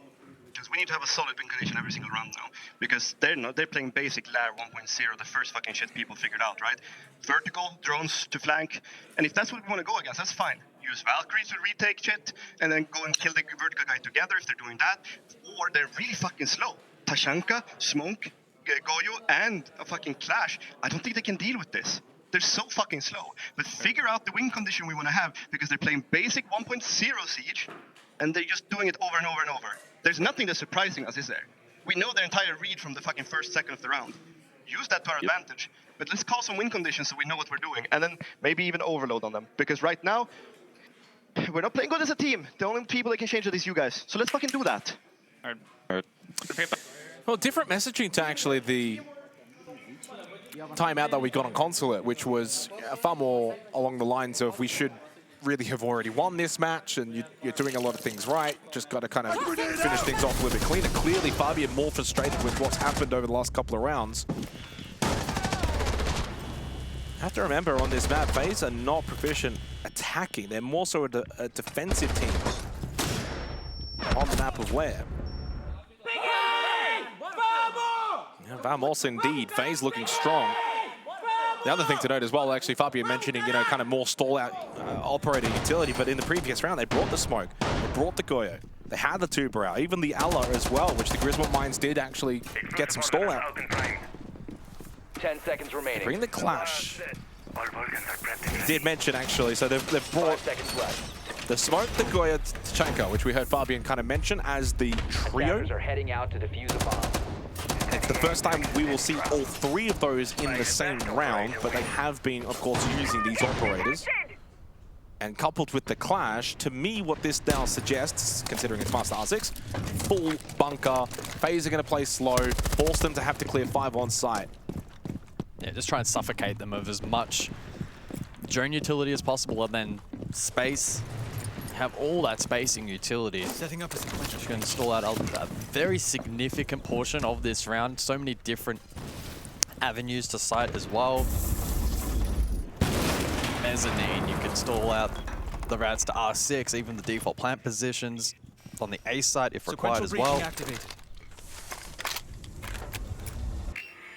Because we need to have a solid win condition every single round now. Because they're playing basic Lair 1.0, the first fucking shit people figured out, right? Vertical, drones to flank. And if that's what we want to go against, that's fine. Use Valkyrie to retake shit, and then go and kill the vertical guy together if they're doing that. Or they're really fucking slow. Tashanka, Smoke, Goyo, and a fucking Clash. I don't think they can deal with this. They're so fucking slow. But figure out the win condition we want to have, because they're playing basic 1.0 Siege, and they're just doing it over and over and over. There's nothing that's surprising us, is there? We know their entire read from the fucking first second of the round. Use that to our advantage. But let's call some win conditions so we know what we're doing, and then maybe even overload on them. Because right now, we're not playing good as a team. The only people that can change it is you guys. So let's fucking do that. Well, different messaging to actually the timeout that we got on Consulate, which was far more along the lines of we should really have already won this match, and you're doing a lot of things right. Just got to kind of finish things off a little bit cleaner. Clearly, Fabian more frustrated with what's happened over the last couple of rounds. Have to remember on this map, FaZe are not proficient attacking. They're more so a defensive team on the map of Lair. Yeah, Vamos indeed. FaZe looking strong. The other thing to note as well, actually, Fabian mentioning, you know, kind of more stall-out operating utility, but in the previous round, they brought the Smoke, they brought the Goyo, they had the 2-brow, even the Ella as well, which the Griswold Mines did actually get some stall-out. 10 seconds remaining. Bring the Clash. He did mention, actually, so they've brought the Smoke, the Goyo, Tachanka, which we heard Fabian kind of mention as the trio. Attackers are heading out to defuse a bomb. It's the first time we will see all 3 of those in the same round, but they have been, of course, using these operators. And coupled with the Clash, to me, what this now suggests, considering it's Master R6, full bunker, FaZe are going to play slow, force them to have to clear 5 on site. Yeah, just try and suffocate them of as much drone utility as possible, and then space. Have all that spacing utility. Setting up a sequential. You can stall out a very significant portion of this round. So many different avenues to sight as well. Mezzanine, you can stall out the routes to R6, even the default plant positions on the A site if required as well.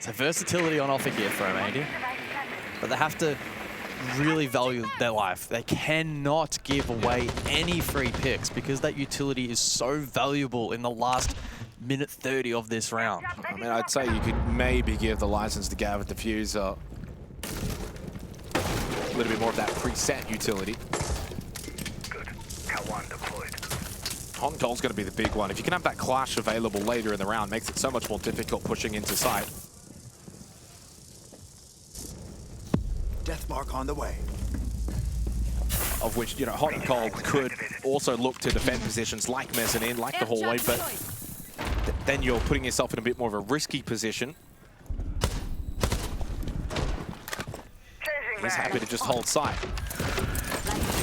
So versatility on offer here for M80, but they have to really value their life. They cannot give away any free picks because that utility is so valuable in the last minute 30 of this round. I mean, I'd say you could maybe give the license to Gav at the Diffuser a little bit more of that preset utility. Good. K1 deployed. Hot and cold's going to be the big one. If you can have that Clash available later in the round, makes it so much more difficult pushing into sight. Death mark on the way. Of which, you know, Hot and Cold could also look to defend positions like Mezzanine, like the hallway, but then you're putting yourself in a bit more of a risky position. He's happy to just hold sight.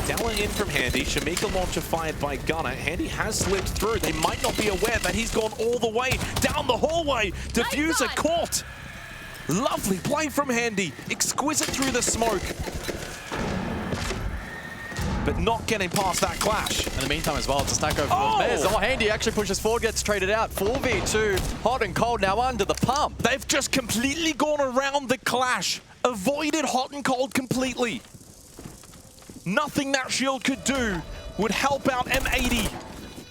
Della in from Handy. Shamika launcher fired by Gunner. Handy has slipped through. They might not be aware that he's gone all the way down the hallway. Diffuser caught. Lovely play from Handy. Exquisite through the smoke. But not getting past that Clash. In the meantime as well, it's a stack over Bez. Oh, Handy actually pushes forward, gets traded out. 4v2, Hot and Cold now under the pump. They've just completely gone around the Clash. Avoided Hot and Cold completely. Nothing that shield could do would help out M80.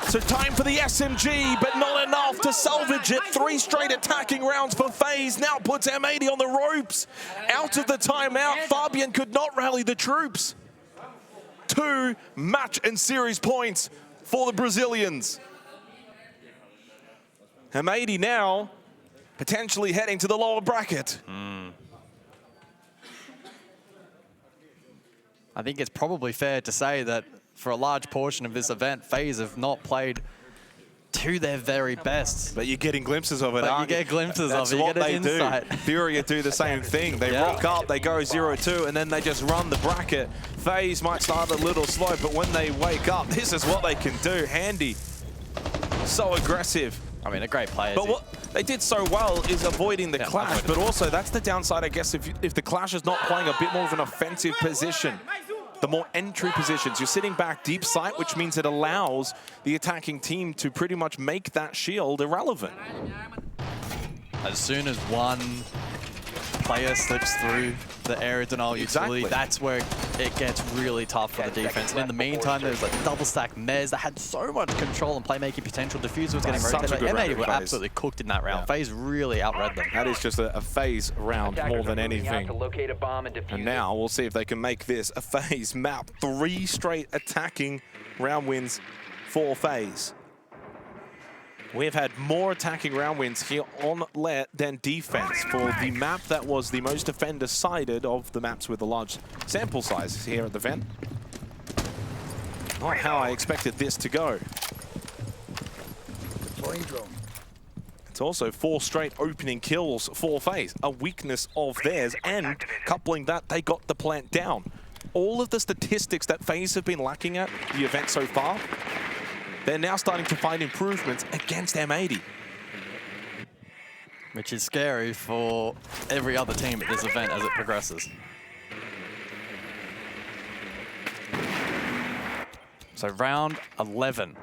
So time for the SMG, but not enough to salvage it. 3 straight attacking rounds for FaZe. Now puts M80 on the ropes. Out of the timeout, Fabian could not rally the troops. 2 match and series points for the Brazilians. M80 now potentially heading to the lower bracket. I think it's probably fair to say that for a large portion of this event, FaZe have not played to their very best. But you're getting glimpses of it, But you get glimpses of it, you what get they an insight. do. Furia do the same thing. They rock up, they go 0-2, and then they just run the bracket. FaZe might start a little slow, but when they wake up, this is what they can do. Handy. So aggressive. I mean, a great player. But what they did so well is avoiding the clash, avoided but also that's the downside, I guess, if the clash is not playing a bit more of an offensive position. The more entry positions, you're sitting back deep sight, which means it allows the attacking team to pretty much make that shield irrelevant. As soon as one player slips through the area denial utility, that's where it gets really tough for the defense. And in the meantime, there's like double stack Mez that had so much control and playmayking potential. Diffuser was getting rotated. M80 were absolutely cooked in that round. FaZe really outread them. That is just a FaZe round more than anything. To locate a bomb and defuse And now we'll see if they can make this a FaZe map. 3 straight attacking round wins for FaZe. We've had more attacking round wins here on Lair than defense for the map that was the most defender-sided of the maps with a large sample size here at the event. Not how I expected this to go. It's also 4 straight opening kills for FaZe, a weakness of theirs, and coupling that, they got the plant down. All of the statistics that FaZe have been lacking at the event so far, they're now starting to find improvements against M80. Which is scary for every other team at this event as it progresses. So round 11.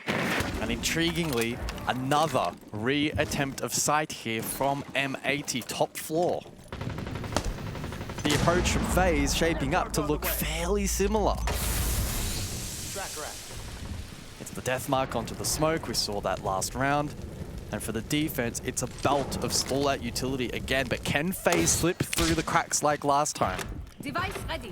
And intriguingly, another re-attempt of sight here from M80, top floor. The approach from FaZe shaping up to look fairly similar. It's the death mark onto the smoke. We saw that last round. And for the defense, it's a belt of stall-out utility again. But can FaZe slip through the cracks like last time? Device ready.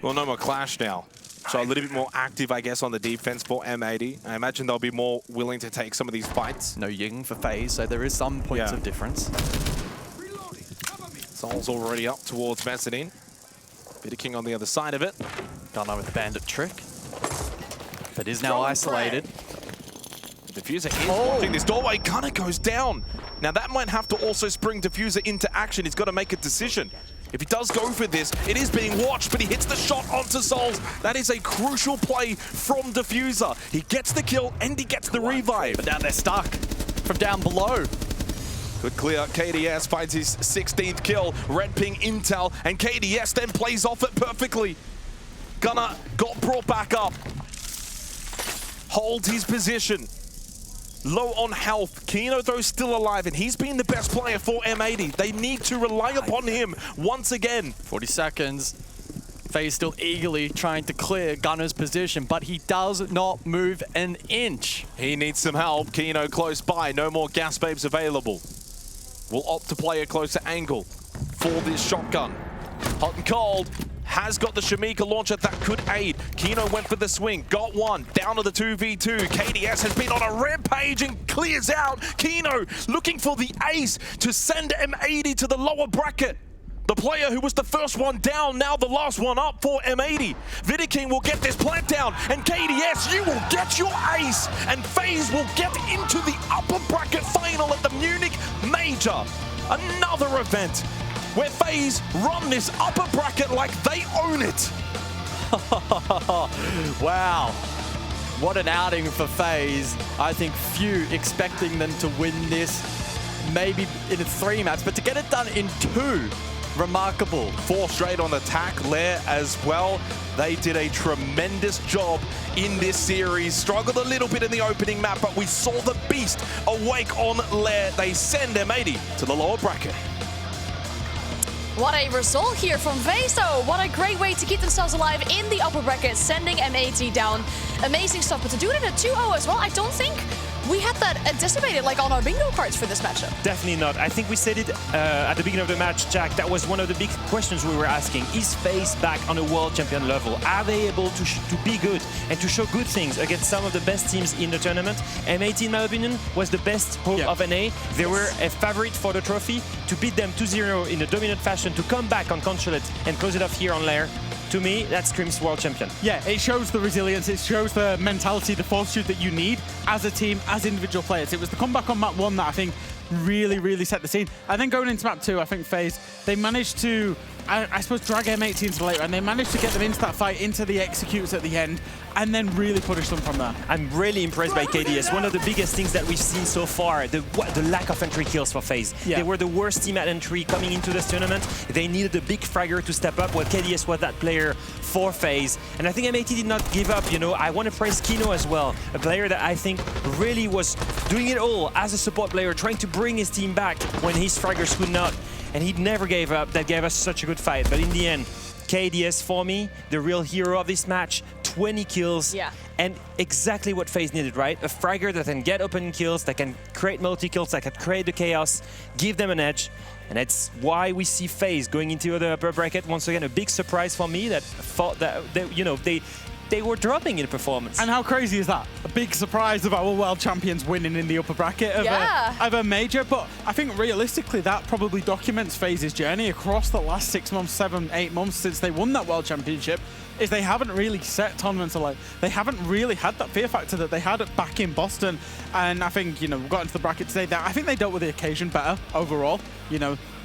Well, no more clash now. So a little bit more active, I guess, on the defense for M80. I imagine they'll be more willing to take some of these fights. No Ying for FaZe, so there is some points of difference. Sol's already up towards Mezzanine. Bit of King on the other side of it. Gunnar with the bandit trick. But is now isolated. Diffuser is watching this doorway. Gunnar goes down. Now that might have to also spring Diffuser into action. He's got to make a decision. If he does go for this, it is being watched, but he hits the shot onto Souls. That is a crucial play from Diffuser. He gets the kill and he gets the revive. But down there stuck from down below. Good clear. KDS finds his 16th kill. Red ping intel, and KDS then plays off it perfectly. Gunnar got brought back up. Holds his position. Low on health. Kino, though, still alive, and he's been the best player for M80. They need to rely upon him once again. 40 seconds. FaZe still eagerly trying to clear Gunnar's position, but he does not move an inch. He needs some help. Kino close by. No more gas babes available. Will opt to play a closer angle for this shotgun. Hot and cold. Has got the Shamika launcher that could aid. Kino went for the swing, got one, down to the 2v2. KDS has been on a rampage and clears out. Kino looking for the ace to send M80 to the lower bracket. The player who was the first one down, now the last one up for M80. Vidiking will get this plant down, and KDS, you will get your ace, and FaZe will get into the upper bracket final at the Munich Major. Another event where FaZe run this upper bracket like they own it. Wow. What an outing for FaZe. I think few expecting them to win this, maybe in 3 maps, but to get it done in 2, remarkable. 4 straight on attack, Lair as well. They did a tremendous job in this series. Struggled a little bit in the opening map, but we saw the beast awake on Lair. They send M80 to the lower bracket. What a result here from FaZe, though. What a great way to keep themselves alive in the upper bracket, sending M80 down. Amazing stuff, but to do it in a 2-0 as well, I don't think we had that anticipated like on our bingo cards for this matchup. Definitely not. I think we said it at the beginning of the match, Jack. That was one of the big questions we were asking. Is FaZe back on a world champion level? Are they able to be good and to show good things against some of the best teams in the tournament? M80, in my opinion, was the best hope of NA. They were a favorite for the trophy. To beat them 2-0 in a dominant fashion, to come back on Consulate and close it off here on Lair. To me, that screams world champion. Yeah, it shows the resilience, it shows the mentality, the fortitude that you need as a team, as individual players. It was the comeback on map 1 that I think really set the scene. And then going into map 2, I think FaZe, they managed to, I suppose, drag M80 into the late, and they managed to get them into that fight, into the executes at the end, and then really punish them from there. I'm really impressed by KDS. One of the biggest things that we've seen so far, the lack of entry kills for FaZe. Yeah. They were the worst team at entry coming into this tournament. They needed a big fragger to step up. Well, KDS was that player for FaZe. And I think M80 did not give up. You know, I want to praise Kino as well, a player that I think really was doing it all as a support player, trying to bring his team back when his fraggers could not. And he never gave up. That gave us such a good fight. But in the end, KDS, for me, the real hero of this match. 20 kills, and exactly what FaZe needed, right? A fragger that can get open kills, that can create multi-kills, that can create the chaos, give them an edge. And that's why we see FaZe going into the upper bracket. Once again, a big surprise for me that thought that, they were dropping in performance. And how crazy is that? A big surprise of our world champions winning in the upper bracket of a major. But I think realistically that probably documents FaZe's journey across the last 6 months, 7, 8 months since they won that world championship. Is they haven't really set tournaments alight. They haven't really had that fear factor that they had back in Boston. And I think, we got into the bracket today. That I think they dealt with the occasion better overall.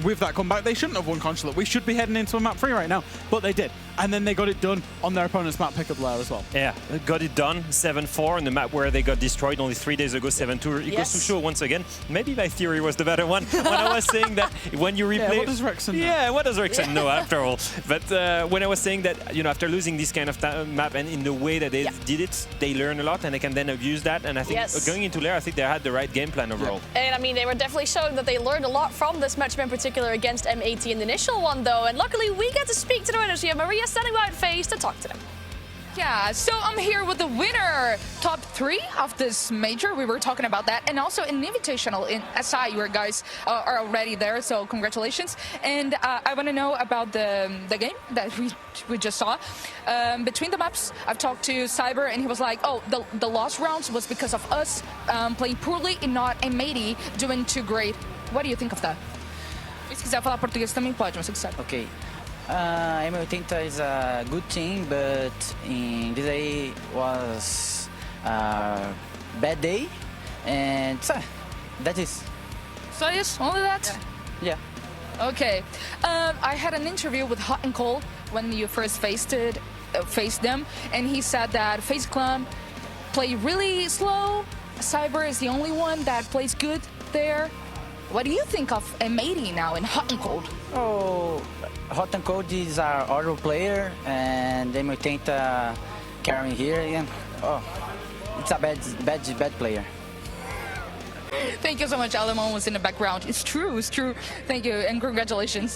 With that comeback, they shouldn't have won Consulate. We should be heading into a map 3 right now, but they did. And then they got it done on their opponent's map pickup Lair as well. Yeah, got it done. 7-4 on the map where they got destroyed only 3 days ago. 7-2. It goes to show once again, maybe my theory was the better one. When I was saying that when you replay... what does Rexon know? Yeah, what does Rexon know after all? But when I was saying that, after losing this kind of map and in the way that they did it, they learn a lot and they can then abuse that. And I think going into Lair, I think they had the right game plan overall. And I mean, they were definitely showing that they learned a lot from this matchup in particular against M80 in the initial one, though. And luckily, we get to speak to the winners. We have Maria standing by at FaZe to talk to them. Yeah, so I'm here with the winner, top 3 of this major. We were talking about that, and also in Invitational in SI, your guys are already there, so congratulations. And I want to know about the game that we just saw. Between the maps, I've talked to Cyber, and he was like, oh, the lost rounds was because of us playing poorly and not M80 doing too great. What do you think of that? Se quiser falar português também pode, mas você que sabe. Okay. M80 is a good team, but in this day was a bad day, and that is. So yes, only that? Yeah. Okay. I had an interview with Hot and Cold when you first faced them, and he said that FaZe Clan play really slow. Cyber is the only one that plays good there. What do you think of M80 now in Hot and Cold? Oh, Hot and Cold is our auto player, and M80 carrying here. And, it's a bad player. Thank you so much. Alemão was in the background. It's true. Thank you, and congratulations.